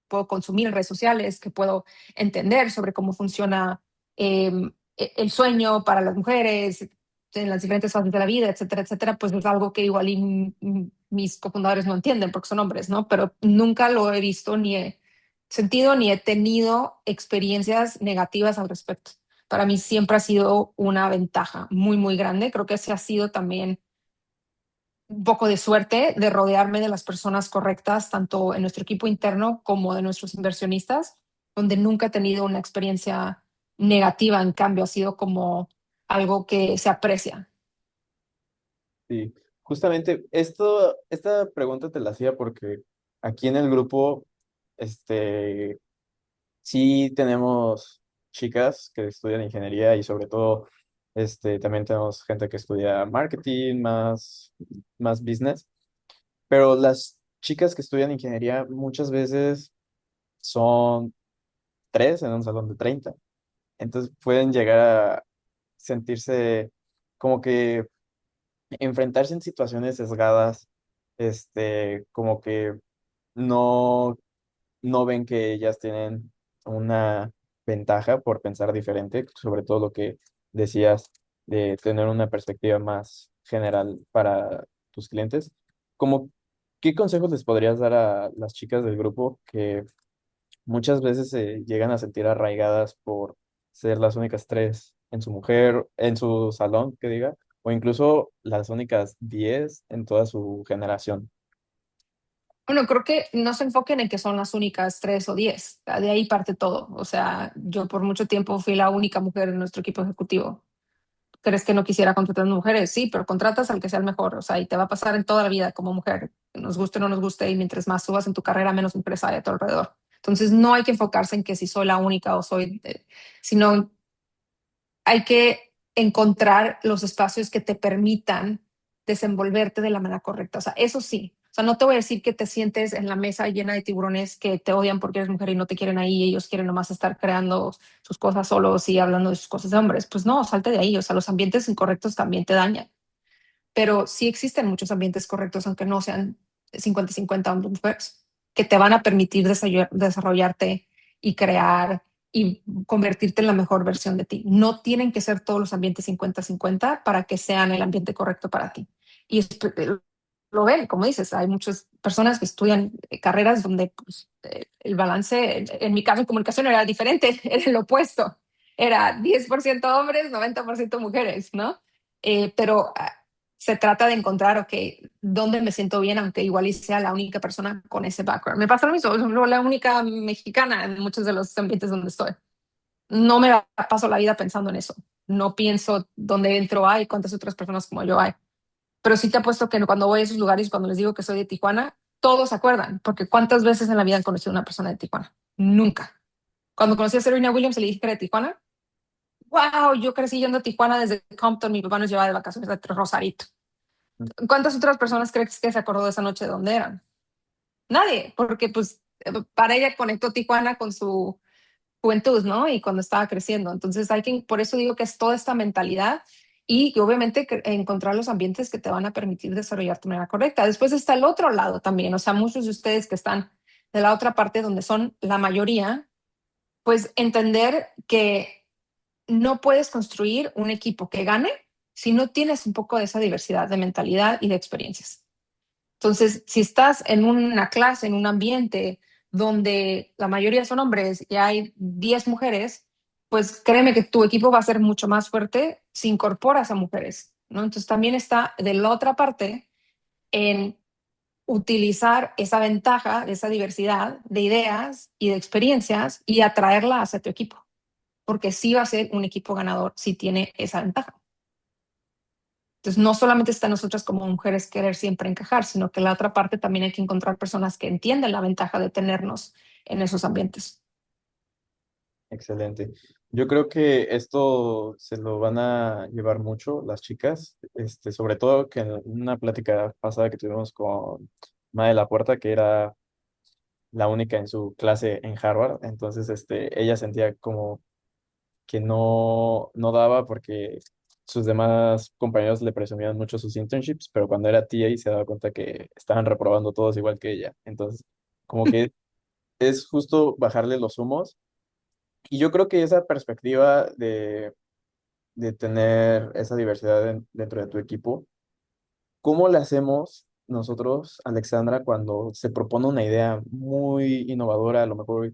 puedo consumir en redes sociales, que puedo entender sobre cómo funciona eh, el sueño para las mujeres en las diferentes fases de la vida, etcétera, etcétera, pues es algo que igual mis cofundadores no entienden porque son hombres, ¿no? Pero nunca lo he visto, ni he sentido, ni he tenido experiencias negativas al respecto. Para mí siempre ha sido una ventaja muy, muy grande. Creo que ese ha sido también un poco de suerte de rodearme de las personas correctas, tanto en nuestro equipo interno como de nuestros inversionistas, donde nunca he tenido una experiencia negativa. En cambio, ha sido como algo que se aprecia. Sí, justamente esta pregunta te la hacía porque aquí en el grupo, este, sí tenemos chicas que estudian ingeniería y sobre todo, también tenemos gente que estudia marketing, más business, pero las chicas que estudian ingeniería muchas veces son tres en un salón de 30. Entonces pueden llegar a sentirse como que enfrentarse en situaciones sesgadas, como que no, no ven que ellas tienen una ventaja por pensar diferente, sobre todo lo que decías de tener una perspectiva más general para tus clientes, como, ¿qué consejos les podrías dar a las chicas del grupo que muchas veces se llegan a sentir arraigadas por ser las únicas tres en su mujer, en su salón, que diga, o incluso las únicas 10 en toda su generación? Bueno, creo que no se enfoquen en que son las únicas 3 o 10. De ahí parte todo. O sea, yo por mucho tiempo fui la única mujer en nuestro equipo ejecutivo. ¿Crees que no quisiera contratar mujeres? Sí, pero contratas al que sea el mejor. O sea, y te va a pasar en toda la vida como mujer, nos guste o no nos guste, y mientras más subas en tu carrera, menos mujeres hay a tu alrededor. Entonces, no hay que enfocarse en que si soy la única o soy, sino hay que encontrar los espacios que te permitan desenvolverte de la manera correcta. O sea, eso sí. O sea, no te voy a decir que te sientes en la mesa llena de tiburones que te odian porque eres mujer y no te quieren ahí, y ellos quieren nomás estar creando sus cosas solos y hablando de sus cosas de hombres. Pues no, salte de ahí. O sea, los ambientes incorrectos también te dañan. Pero sí existen muchos ambientes correctos, aunque no sean 50-50 hombres y mujeres, que te van a permitir desarrollarte y crear y convertirte en la mejor versión de ti. No tienen que ser todos los ambientes 50-50 para que sean el ambiente correcto para ti. Y lo ven, como dices, hay muchas personas que estudian carreras donde pues, el balance, en mi caso en comunicación era diferente, era el opuesto. Era 10% hombres, 90% mujeres, ¿no? Pero se trata de encontrar, ok, dónde me siento bien, aunque igual y sea la única persona con ese background. Me pasa lo mismo, soy la única mexicana en muchos de los ambientes donde estoy. No me paso la vida pensando en eso. No pienso dónde entro hay, cuántas otras personas como yo hay. Pero sí te apuesto que cuando voy a esos lugares, cuando les digo que soy de Tijuana, todos se acuerdan, porque ¿cuántas veces en la vida han conocido a una persona de Tijuana? Nunca. Cuando conocí a Serena Williams, le dije que era de Tijuana. Wow, yo crecí yendo a Tijuana desde Compton, mi papá nos llevaba de vacaciones a Rosarito. ¿Cuántas otras personas crees que se acordó de esa noche de dónde eran? Nadie, porque pues para ella conectó Tijuana con su juventud, ¿no? Y cuando estaba creciendo. Entonces hay que, por eso digo que es toda esta mentalidad y obviamente encontrar los ambientes que te van a permitir desarrollar tu manera correcta. Después está el otro lado también, o sea, muchos de ustedes que están de la otra parte donde son la mayoría, pues entender que no puedes construir un equipo que gane si no tienes un poco de esa diversidad de mentalidad y de experiencias. Entonces, si estás en una clase, en un ambiente donde la mayoría son hombres y hay 10 mujeres, pues créeme que tu equipo va a ser mucho más fuerte si incorporas a mujeres, ¿no? Entonces también está de la otra parte en utilizar esa ventaja, esa diversidad de ideas y de experiencias y atraerla hacia tu equipo, porque sí va a ser un equipo ganador si tiene esa ventaja. Entonces, no solamente está en nosotras como mujeres querer siempre encajar, sino que la otra parte también hay que encontrar personas que entienden la ventaja de tenernos en esos ambientes. Excelente. Yo creo que esto se lo van a llevar mucho las chicas, sobre todo que en una plática pasada que tuvimos con Mae de la Puerta, que era la única en su clase en Harvard, entonces ella sentía como que no daba porque sus demás compañeros le presumían mucho sus internships, pero cuando era TA se daba cuenta que estaban reprobando todos igual que ella. Entonces, como que es justo bajarle los humos. Y yo creo que esa perspectiva de tener esa diversidad dentro de tu equipo, ¿cómo le hacemos nosotros, Alexandra, cuando se propone una idea muy innovadora, a lo mejor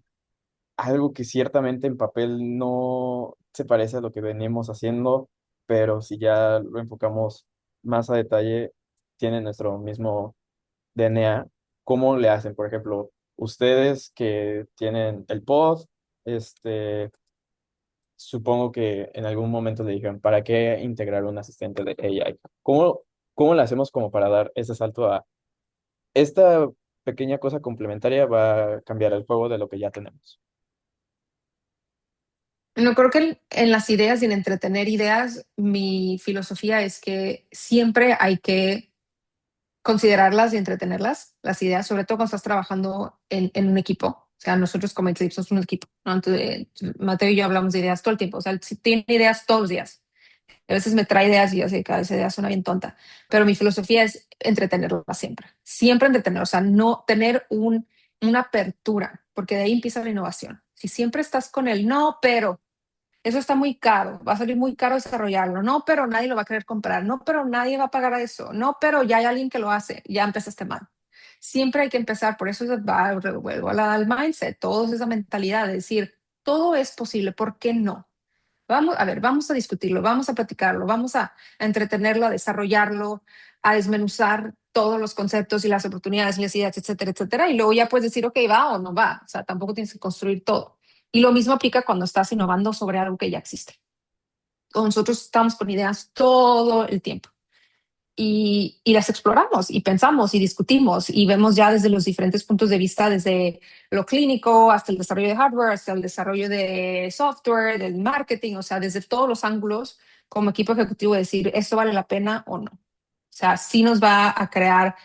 algo que ciertamente en papel no se parece a lo que venimos haciendo, pero si ya lo enfocamos más a detalle, tiene nuestro mismo DNA? ¿Cómo le hacen? Por ejemplo, ustedes que tienen el pod, este, supongo que en algún momento le dijeron, ¿para qué integrar un asistente de AI? ¿Cómo le hacemos como para dar ese salto a esta pequeña cosa complementaria va a cambiar el juego de lo que ya tenemos? No creo que en las ideas y en entretener ideas, mi filosofía es que siempre hay que considerarlas y entretenerlas, las ideas, sobre todo cuando estás trabajando en un equipo. O sea, nosotros como Eclipse somos un equipo, ¿no? Entonces, Mateo y yo hablamos de ideas todo el tiempo. O sea, si tiene ideas todos los días. A veces me trae ideas y yo sé que cada vez idea suena bien tonta, pero mi filosofía es entretenerla siempre, siempre entretener, o sea, no tener una apertura, porque de ahí empieza la innovación. Si siempre estás con el no, pero eso está muy caro, va a salir muy caro desarrollarlo, no, pero nadie lo va a querer comprar, no, pero nadie va a pagar a eso, no, pero ya hay alguien que lo hace, ya empezaste mal. Siempre hay que empezar, por eso va, vuelvo al mindset, toda esa mentalidad de decir, todo es posible, ¿por qué no? Vamos, a ver, vamos a discutirlo, vamos a platicarlo, vamos a entretenerlo, a desarrollarlo, a desmenuzar todos los conceptos y las oportunidades y las ideas, etcétera, etcétera. Y luego ya puedes decir, ok, va o no va. O sea, tampoco tienes que construir todo. Y lo mismo aplica cuando estás innovando sobre algo que ya existe. Nosotros estamos con ideas todo el tiempo y las exploramos y pensamos y discutimos y vemos ya desde los diferentes puntos de vista, desde lo clínico hasta el desarrollo de hardware, hasta el desarrollo de software, del marketing, o sea, desde todos los ángulos como equipo ejecutivo decir, ¿esto vale la pena o no? O sea, sí nos va a crear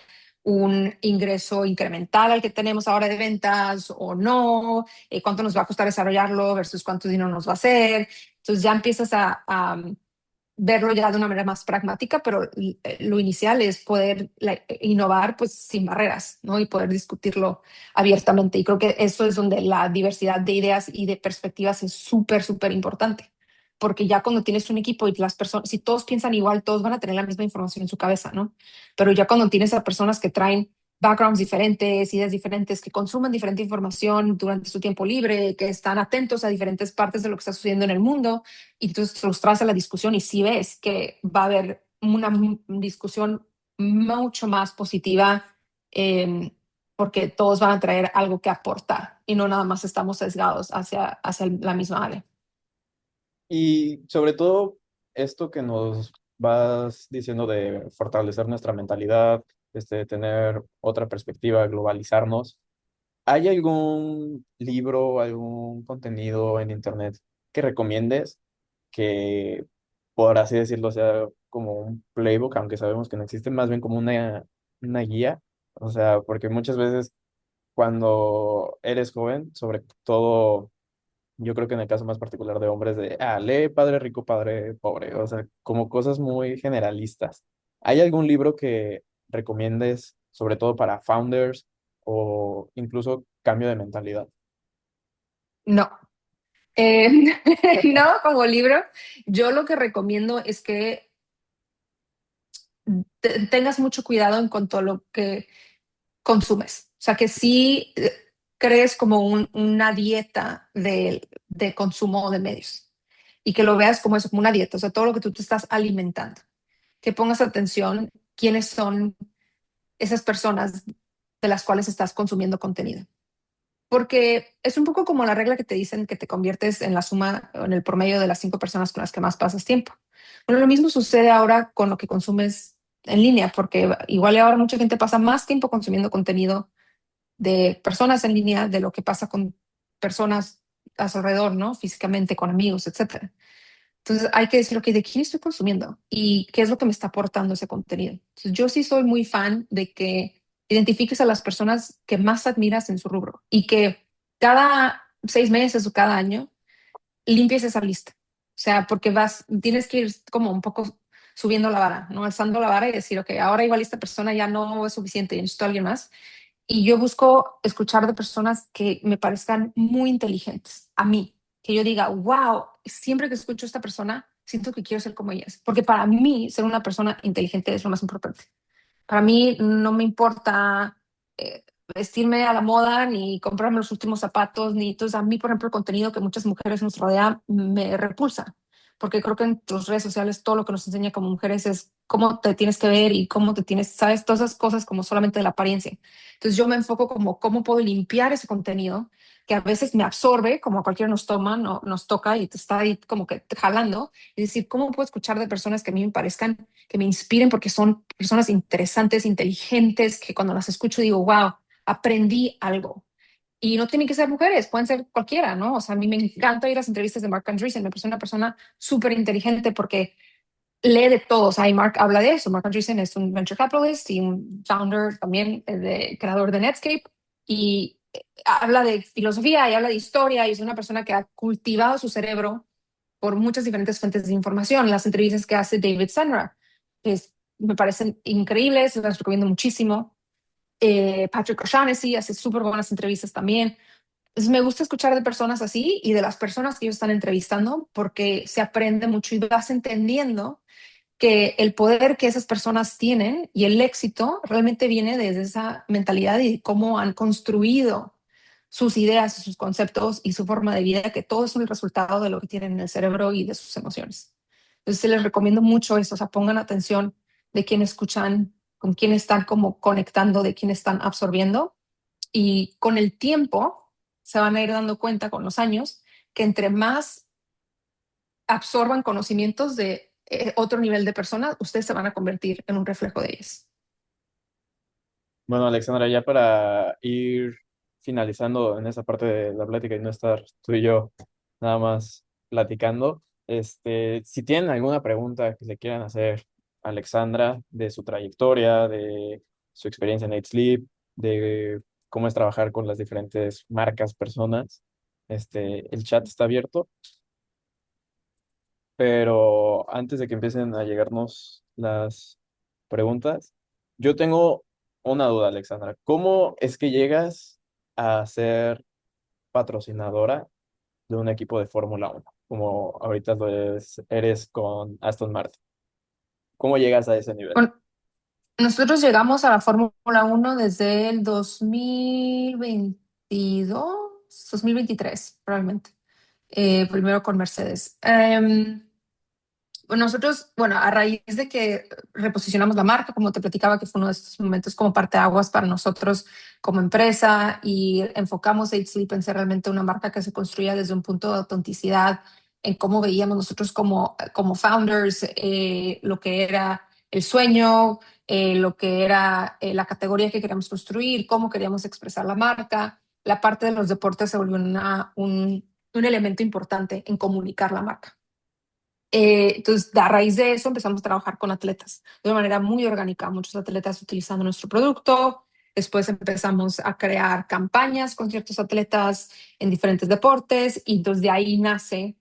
un ingreso incremental al que tenemos ahora de ventas o no, cuánto nos va a costar desarrollarlo versus cuánto dinero nos va a hacer. Entonces ya empiezas a verlo ya de una manera más pragmática, pero lo inicial es poder innovar pues sin barreras, ¿no? Y poder discutirlo abiertamente. Y creo que eso es donde la diversidad de ideas y de perspectivas es súper, súper importante. Porque ya cuando tienes un equipo y las personas, si todos piensan igual, todos van a tener la misma información en su cabeza, ¿no? Pero ya cuando tienes a personas que traen backgrounds diferentes, ideas diferentes, que consumen diferente información durante su tiempo libre, que están atentos a diferentes partes de lo que está sucediendo en el mundo, y entonces los traes a la discusión y sí ves que va a haber una discusión mucho más positiva, eh, porque todos van a traer algo que aportar y no nada más estamos sesgados hacia la misma área. Y sobre todo esto que nos vas diciendo de fortalecer nuestra mentalidad, tener otra perspectiva, globalizarnos. ¿Hay algún libro, algún contenido en internet que recomiendes que, por así decirlo, sea como un playbook, aunque sabemos que no existe, más bien como una guía? O sea, porque muchas veces cuando eres joven, sobre todo, yo creo que en el caso más particular de hombres, lee Padre Rico, Padre Pobre, o sea, como cosas muy generalistas. ¿Hay algún libro que recomiendes, sobre todo para founders o incluso cambio de mentalidad? No, eh, no como libro. Yo lo que recomiendo es que tengas mucho cuidado en cuanto a lo que consumes. O sea, que sí crees como una dieta de consumo de medios y que lo veas como eso, como una dieta, o sea, todo lo que tú te estás alimentando. Que pongas atención quiénes son esas personas de las cuales estás consumiendo contenido. Porque es un poco como la regla que te dicen que te conviertes en la suma o en el promedio de las 5 personas con las que más pasas tiempo. Bueno, lo mismo sucede ahora con lo que consumes en línea, porque igual ahora mucha gente pasa más tiempo consumiendo contenido de personas en línea de lo que pasa con personas a su alrededor, ¿no? Físicamente, con amigos, etcétera. Entonces hay que decir, ok, ¿de quién estoy consumiendo? ¿Y qué es lo que me está aportando ese contenido? Entonces, yo sí soy muy fan de que identifiques a las personas que más admiras en su rubro y que cada 6 meses o cada año limpies esa lista. O sea, porque tienes que ir como un poco subiendo la vara, ¿no? Alzando la vara y decir, ok, ahora igual esta persona ya no es suficiente, necesito a alguien más. Y yo busco escuchar de personas que me parezcan muy inteligentes a mí, que yo diga, wow, siempre que escucho a esta persona, siento que quiero ser como ellas, porque para mí ser una persona inteligente es lo más importante. Para mí no me importa vestirme a la moda, ni comprarme los últimos zapatos, ni entonces a mí, por ejemplo, el contenido que muchas mujeres nos rodea me repulsa, porque creo que en tus redes sociales todo lo que nos enseña como mujeres es cómo te tienes que ver y cómo te tienes, sabes, todas esas cosas como solamente de la apariencia. Entonces yo me enfoco como cómo puedo limpiar ese contenido que a veces me absorbe, como a cualquiera nos toma, no, nos toca y te está ahí como que jalando, y decir, ¿cómo puedo escuchar de personas que a mí me parezcan, que me inspiren porque son personas interesantes, inteligentes, que cuando las escucho digo, wow, aprendí algo? Y no tienen que ser mujeres, pueden ser cualquiera, ¿no? O sea, a mí me encanta ir a las entrevistas de Mark Andreessen, me parece una persona súper inteligente porque lee de todo. O sea, y Mark habla de eso. Mark Andreessen es un venture capitalist y un founder también, creador de Netscape, y habla de filosofía y habla de historia y es una persona que ha cultivado su cerebro por muchas diferentes fuentes de información. Las entrevistas que hace David Senra, me parecen increíbles, las recomiendo muchísimo. Patrick O'Shaughnessy hace súper buenas entrevistas también. Me gusta escuchar de personas así y de las personas que ellos están entrevistando porque se aprende mucho y vas entendiendo que el poder que esas personas tienen y el éxito realmente viene desde esa mentalidad y cómo han construido sus ideas, sus conceptos y su forma de vida, que todo es un resultado de lo que tienen en el cerebro y de sus emociones. Entonces les recomiendo mucho eso, o sea, pongan atención de quién escuchan, con quién están como conectando, de quién están absorbiendo y con el tiempo se van a ir dando cuenta con los años que entre más absorban conocimientos de otro nivel de personas, ustedes se van a convertir en un reflejo de ellas. Bueno, Alexandra, ya para ir finalizando en esa parte de la plática y no estar tú y yo nada más platicando, si tienen alguna pregunta que le quieran hacer a Alexandra de su trayectoria, de su experiencia en Eat Sleep, de cómo es trabajar con las diferentes marcas, personas, el chat está abierto, pero antes de que empiecen a llegarnos las preguntas, yo tengo una duda, Alexandra. ¿Cómo es que llegas a ser patrocinadora de un equipo de Fórmula 1? Como ahorita eres con Aston Martin. ¿Cómo llegas a ese nivel? Bueno, nosotros llegamos a la Fórmula 1 desde el 2022, 2023, probablemente. Primero con Mercedes. Nosotros, bueno, a raíz de que reposicionamos la marca, como te platicaba, que fue uno de estos momentos como parteaguas para nosotros como empresa y enfocamos Eight Sleep en ser realmente una marca que se construía desde un punto de autenticidad, en cómo veíamos nosotros como founders, lo que era el sueño, lo que era la categoría que queríamos construir, cómo queríamos expresar la marca. La parte de los deportes se volvió un elemento importante en comunicar la marca. Entonces, a raíz de eso empezamos a trabajar con atletas de una manera muy orgánica, muchos atletas utilizando nuestro producto. Después empezamos a crear campañas con ciertos atletas en diferentes deportes y entonces de ahí nace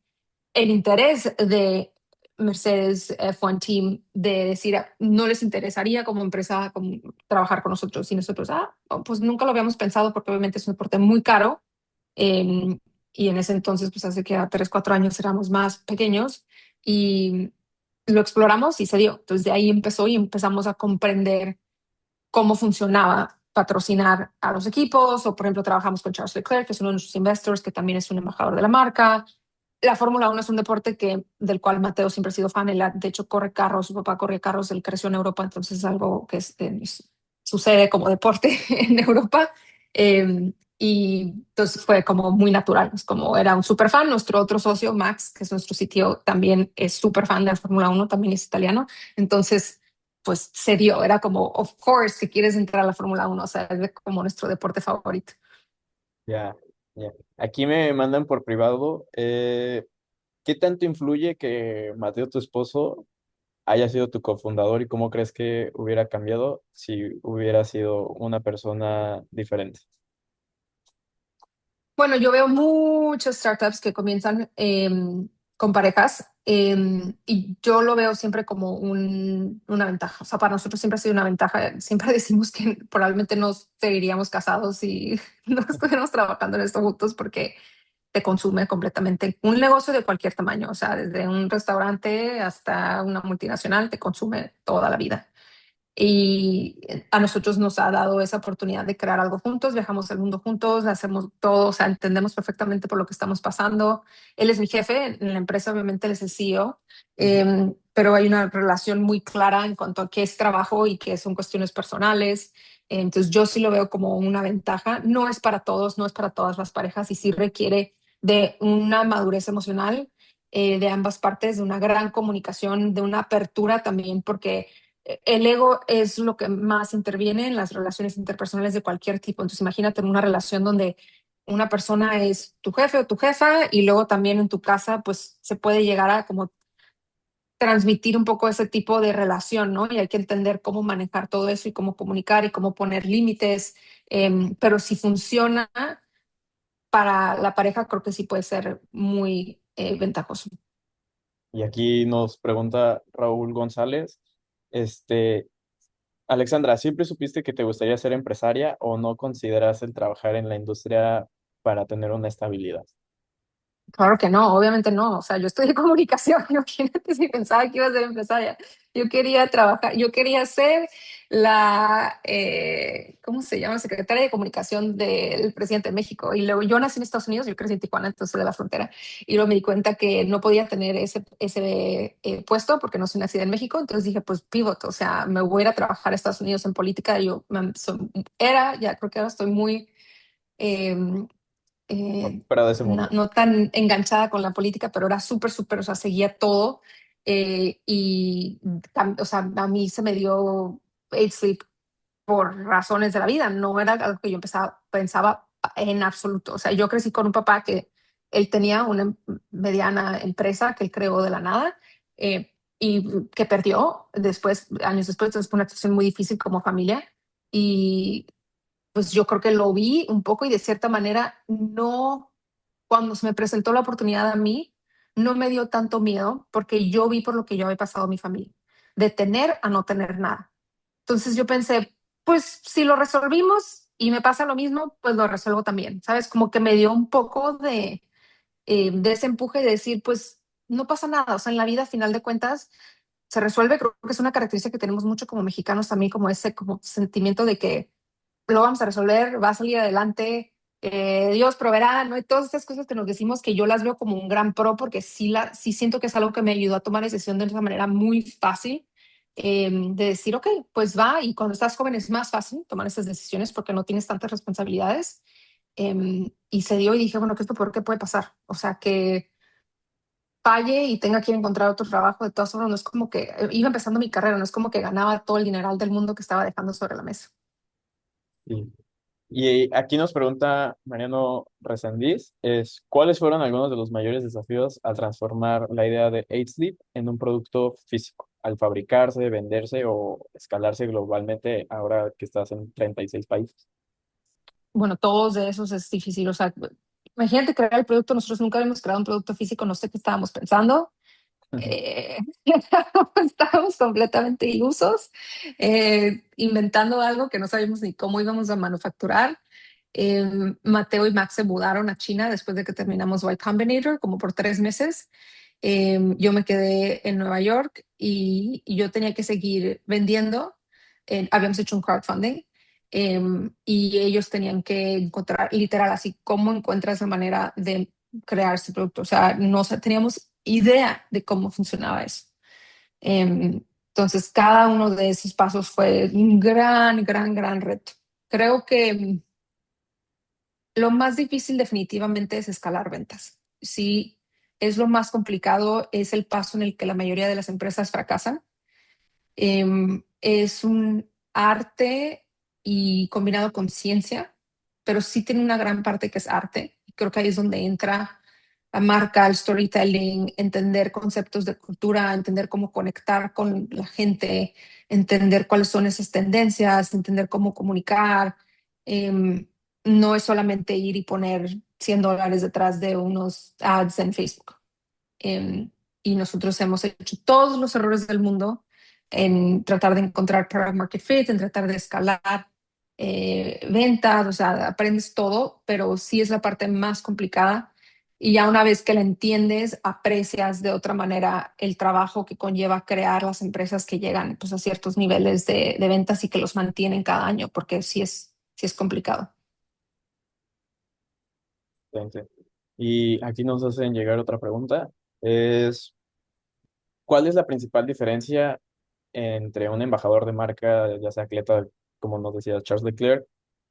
el interés de Mercedes F1 Team de decir, no les interesaría como empresa trabajar con nosotros y nosotros, pues nunca lo habíamos pensado porque obviamente es un deporte muy caro. eh, y en ese entonces, pues hace que a 3, 4 años éramos más pequeños y lo exploramos y se dio. Entonces de ahí empezó y empezamos a comprender cómo funcionaba patrocinar a los equipos o por ejemplo trabajamos con Charles Leclerc, que es uno de nuestros investors, que también es un embajador de la marca. La Fórmula 1 es un deporte del cual Mateo siempre ha sido fan. Él, de hecho, corre carros, su papá corre carros, él creció en Europa, entonces es algo que sucede como deporte en Europa. Y entonces fue como muy natural, es como era un súper fan. Nuestro otro socio, Max, que es nuestro sitio, también es súper fan de la Fórmula 1, también es italiano. Entonces, pues se dio, era como, of course, que quieres entrar a la Fórmula 1, o sea, es como nuestro deporte favorito. Ya, ya. Aquí me mandan por privado. ¿Qué tanto influye que Mateo, tu esposo, haya sido tu cofundador y cómo crees que hubiera cambiado si hubiera sido una persona diferente? Bueno, yo veo muchas startups que comienzan con parejas y yo lo veo siempre como una ventaja. O sea, para nosotros siempre ha sido una ventaja. Siempre decimos que probablemente nos seguiríamos casados y no estuviéramos trabajando en esto juntos porque te consume completamente un negocio de cualquier tamaño. O sea, desde un restaurante hasta una multinacional te consume toda la vida. Y a nosotros nos ha dado esa oportunidad de crear algo juntos, viajamos el mundo juntos, hacemos todo, o sea, entendemos perfectamente por lo que estamos pasando. Él es mi jefe en la empresa, obviamente él es el CEO, Ujú. pero hay una relación muy clara en cuanto a qué es trabajo y qué son cuestiones personales. Entonces yo sí lo veo como una ventaja. No es para todos, no es para todas las parejas y sí requiere de una madurez emocional de ambas partes, de una gran comunicación, de una apertura también, porque el ego es lo que más interviene en las relaciones interpersonales de cualquier tipo. Entonces, imagínate en una relación donde una persona es tu jefe o tu jefa y luego también en tu casa, pues se puede llegar a como transmitir un poco ese tipo de relación, ¿no? Y hay que entender cómo manejar todo eso y cómo comunicar y cómo poner límites. Pero si funciona para la pareja, creo que sí puede ser muy ventajoso. Y aquí nos pregunta Raúl González, este, Alexandra, ¿siempre supiste que te gustaría ser empresaria o no consideras el trabajar en la industria para tener una estabilidad. Claro que no, obviamente no. O sea, yo estudié comunicación, imagínate si pensaba que iba a ser empresaria. Yo quería trabajar, yo quería ser ¿cómo se llama? Secretaria de comunicación del presidente de México. Y luego yo nací en Estados Unidos, yo crecí en Tijuana, entonces de la frontera. Y luego me di cuenta que no podía tener ese puesto porque no soy nacida en México. Entonces dije, pues pivot, o sea, me voy a ir a trabajar a Estados Unidos en política. Ya creo que ahora estoy muy... em, Fuera de ese no, mundo. no tan enganchada con la política, pero era súper, súper, o sea, seguía todo. O sea, a mí se me dio Aid Sleep por razones de la vida, no era algo que yo pensaba en absoluto. O sea, yo crecí con un papá que él tenía una mediana empresa que él creó de la nada y que perdió después, años después, entonces fue una situación muy difícil como familia. Y pues yo creo que lo vi un poco y de cierta manera no, cuando se me presentó la oportunidad a mí, no me dio tanto miedo porque yo vi por lo que yo había pasado a mi familia, de tener a no tener nada. Entonces yo pensé, pues si lo resolvimos y me pasa lo mismo, pues lo resuelvo también, ¿sabes? Como que me dio un poco de ese empuje de decir, pues no pasa nada, o sea, en la vida, a final de cuentas, se resuelve. Creo que es una característica que tenemos mucho como mexicanos también, como ese como sentimiento de que lo vamos a resolver, va a salir adelante, Dios proveerá, ¿no? Y todas estas cosas que nos decimos que yo las veo como un gran pro porque sí siento que es algo que me ayudó a tomar decisión de una manera muy fácil, de decir, ok, pues va, y cuando estás joven es más fácil tomar esas decisiones porque no tienes tantas responsabilidades. Y se dio y dije, bueno, ¿qué es lo peor que puede pasar? O sea, que falle y tenga que ir a encontrar otro trabajo. De todas formas, no es como que iba empezando mi carrera, no es como que ganaba todo el dineral del mundo que estaba dejando sobre la mesa. Sí. Y aquí nos pregunta Mariano Resendiz, ¿cuáles fueron algunos de los mayores desafíos al transformar la idea de AidSleep en un producto físico, al fabricarse, venderse o escalarse globalmente ahora que estás en 36 países? Bueno, todos de esos es difícil. O sea, imagínate crear el producto. Nosotros nunca habíamos creado un producto físico, no sé qué estábamos pensando. Eh, estábamos completamente ilusos, inventando algo que no sabíamos ni cómo íbamos a manufacturar. Mateo y Max se mudaron a China después de que terminamos Y Combinator, como por 3 meses. Yo me quedé en Nueva York y yo tenía que seguir vendiendo. Habíamos hecho un crowdfunding y ellos tenían que encontrar, literal, así cómo encuentras la manera de crear este producto. O sea, teníamos idea de cómo funcionaba eso. Entonces, cada uno de esos pasos fue un gran, gran, gran reto. Creo que lo más difícil definitivamente es escalar ventas. Sí, es lo más complicado, es el paso en el que la mayoría de las empresas fracasan. Es un arte y combinado con ciencia, pero sí tiene una gran parte que es arte. Creo que ahí es donde entra la marca, el storytelling, entender conceptos de cultura, entender cómo conectar con la gente, entender cuáles son esas tendencias, entender cómo comunicar. Em, no es solamente ir y poner $100 detrás de unos ads en Facebook. Em, y nosotros hemos hecho todos los errores del mundo en tratar de encontrar product market fit, en tratar de escalar ventas, o sea, aprendes todo, pero sí es la parte más complicada. Y ya una vez que la entiendes, aprecias de otra manera el trabajo que conlleva crear las empresas que llegan pues, a ciertos niveles de ventas y que los mantienen cada año, porque sí es complicado. Excelente. Y aquí nos hacen llegar otra pregunta. Es, ¿cuál es la principal diferencia entre un embajador de marca, ya sea atleta, como nos decía Charles Leclerc,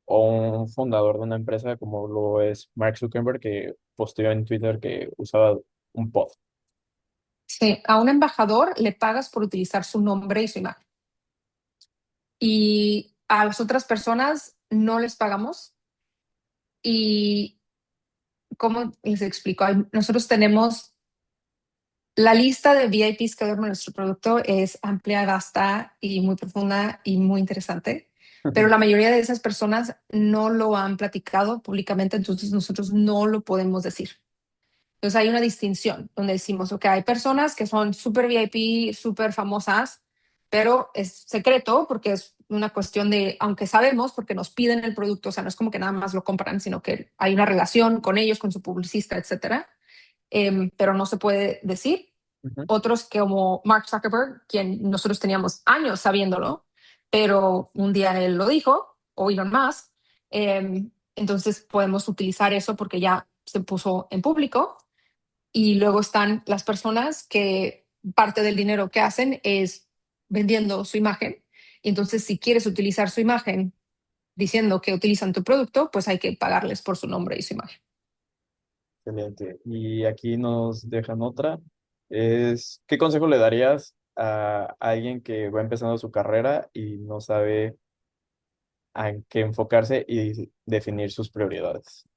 o un fundador de una empresa como lo es Mark Zuckerberg, que posteó en Twitter que usaba un pod? Sí, a un embajador le pagas por utilizar su nombre y su imagen. Y a las otras personas no les pagamos. Y ¿cómo les explico? Nosotros tenemos la lista de VIPs que duermen en nuestro producto es amplia, vasta y muy profunda y muy interesante, pero la mayoría de esas personas no lo han platicado públicamente, entonces nosotros no lo podemos decir. Entonces hay una distinción donde decimos, ok, hay personas que son súper VIP, súper famosas, pero es secreto porque una cuestión de, aunque sabemos, porque nos piden el producto, o sea, no es como que nada más lo compran, sino que hay una relación con ellos, con su publicista, etcétera, pero no se puede decir. Ujú. Otros que como Mark Zuckerberg, quien nosotros teníamos años sabiéndolo, pero un día él lo dijo, o Elon Musk, entonces podemos utilizar eso porque ya se puso en público. Y luego están las personas que parte del dinero que hacen es vendiendo su imagen. Y entonces, si quieres utilizar su imagen diciendo que utilizan tu producto, pues hay que pagarles por su nombre y su imagen. Excelente. Y aquí nos dejan otra. ¿Qué consejo le darías a alguien que va empezando su carrera y no sabe en qué enfocarse y definir sus prioridades?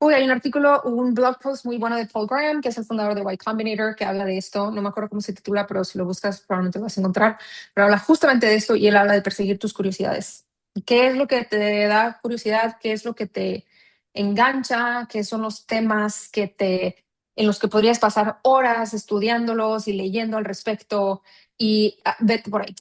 Uy, hay un artículo, un blog post muy bueno de Paul Graham, que es el fundador de Y Combinator, que habla de esto. No me acuerdo cómo se titula, pero si lo buscas probablemente lo vas a encontrar. Pero habla justamente de esto y él habla de perseguir tus curiosidades. ¿Qué es lo que te da curiosidad? ¿Qué es lo que te engancha? ¿Qué son los temas en los que podrías pasar horas estudiándolos y leyendo al respecto? Y vete por ahí.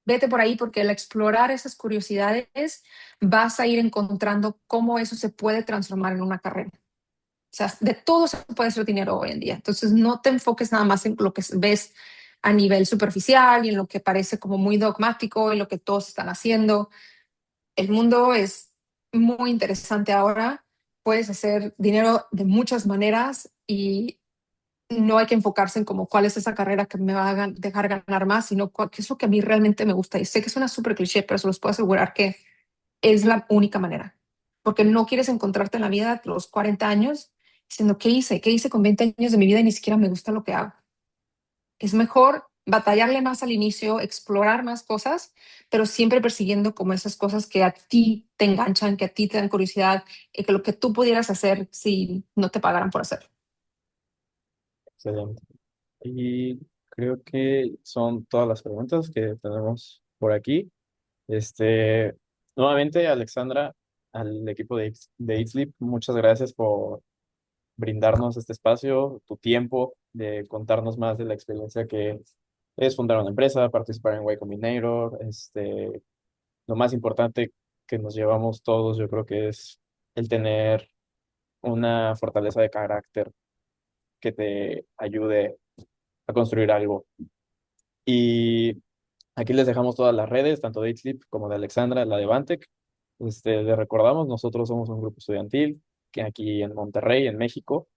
Vete por ahí porque al explorar esas curiosidades vas a ir encontrando cómo eso se puede transformar en una carrera. O sea, de todo se puede hacer dinero hoy en día. Entonces, no te enfoques nada más en lo que ves a nivel superficial y en lo que parece como muy dogmático y lo que todos están haciendo. El mundo es muy interesante ahora. Puedes hacer dinero de muchas maneras y no hay que enfocarse en como cuál es esa carrera que me va a dejar ganar más, sino qué es lo que a mí realmente me gusta. Y sé que suena súper cliché, pero se los puedo asegurar que es la única manera, porque no quieres encontrarte en la vida a los 40 años diciendo, ¿qué hice? ¿Qué hice con 20 años de mi vida y ni siquiera me gusta lo que hago? Es mejor batallarle más al inicio, explorar más cosas, pero siempre persiguiendo como esas cosas que a ti te enganchan, que a ti te dan curiosidad, y que lo que tú pudieras hacer si no te pagaran por hacerlo. Excelente. Y creo que son todas las preguntas que tenemos por aquí. Este, nuevamente, Alexandra, al equipo de Eat Sleep, muchas gracias por brindarnos este espacio, tu tiempo, de contarnos más de la experiencia que es fundar una empresa, participar en Y Combinator. Lo más importante que nos llevamos todos, yo creo que es el tener una fortaleza de carácter que te ayude a construir algo. Y aquí les dejamos todas las redes, tanto de Sleep como de Alexandra, la de Bantec. Les recordamos, nosotros somos un grupo estudiantil que aquí en Monterrey, en México,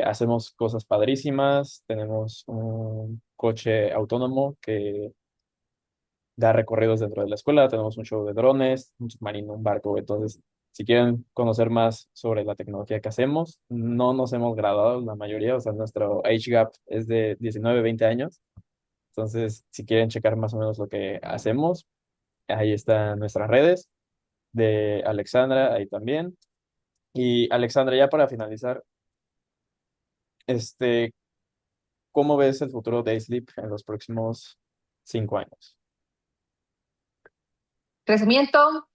hacemos cosas padrísimas. Tenemos un coche autónomo que da recorridos dentro de la escuela. Tenemos un show de drones, un submarino, un barco. Entonces, si quieren conocer más sobre la tecnología que hacemos, no nos hemos graduado la mayoría, o sea, nuestro age gap es de 19 20 años. Entonces, si quieren checar más o menos lo que hacemos, ahí están nuestras redes de Alexandra, ahí también. Y Alexandra, ya para finalizar, este, ¿cómo ves el futuro de Sleep en los próximos 5 años? Crecimiento,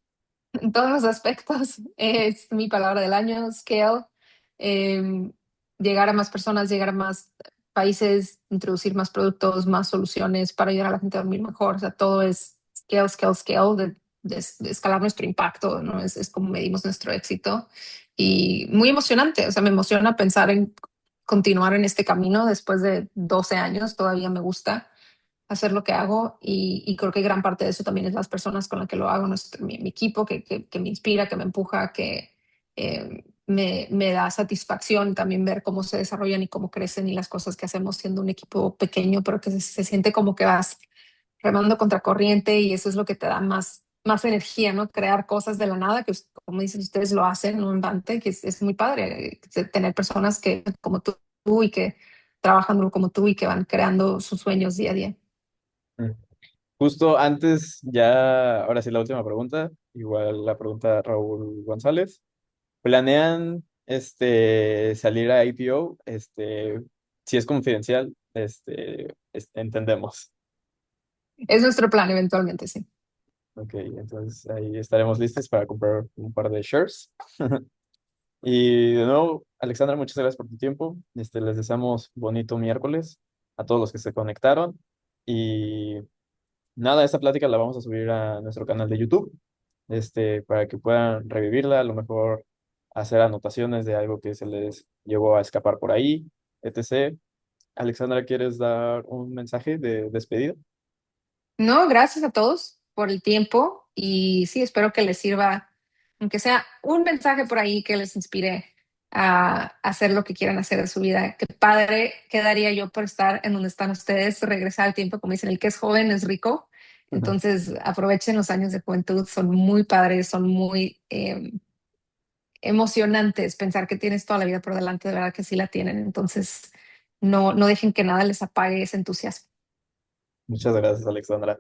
en todos los aspectos. Es mi palabra del año, scale. Eh, Llegar a más personas, llegar a más países, introducir más productos, más soluciones para ayudar a la gente a dormir mejor. O sea, todo es scale, scale, scale, de escalar nuestro impacto, ¿no? Es como medimos nuestro éxito. Y muy emocionante, o sea, me emociona pensar en continuar en este camino después de 12 años, todavía me gusta hacer lo que hago y creo que gran parte de eso también es las personas con las que lo hago, mi equipo que me inspira, que me empuja, que me da satisfacción también ver cómo se desarrollan y cómo crecen y las cosas que hacemos siendo un equipo pequeño, pero que se siente como que vas remando contra corriente y eso es lo que te da más energía, ¿no? Crear cosas de la nada, que como dicen ustedes lo hacen, ¿no? En Dante, que es muy padre tener personas que como tú y que trabajan duro como tú y que van creando sus sueños día a día. Mm. Justo antes, ya, ahora sí la última pregunta, igual la pregunta de Raúl González. ¿Planean salir a IPO? Si es confidencial, entendemos. Es nuestro plan eventualmente, sí. Ok, entonces ahí estaremos listos para comprar un par de shares. Y de nuevo, Alexandra, muchas gracias por tu tiempo. Les deseamos bonito miércoles a todos los que se conectaron. Y nada, esta plática la vamos a subir a nuestro canal de YouTube, para que puedan revivirla, a lo mejor hacer anotaciones de algo que se les llegó a escapar por ahí, etc. Alexandra, ¿quieres dar un mensaje de despedida? No, gracias a todos por el tiempo y sí, espero que les sirva, aunque sea un mensaje por ahí que les inspire a hacer lo que quieran hacer de su vida. Qué padre quedaría yo por estar en donde están ustedes, regresar al tiempo, como dicen, el que es joven es rico. Ujú. Entonces, aprovechen los años de juventud, son muy padres, son muy emocionantes. Pensar que tienes toda la vida por delante, de verdad que sí la tienen. Entonces, no dejen que nada les apague ese entusiasmo. Muchas gracias, Alexandra.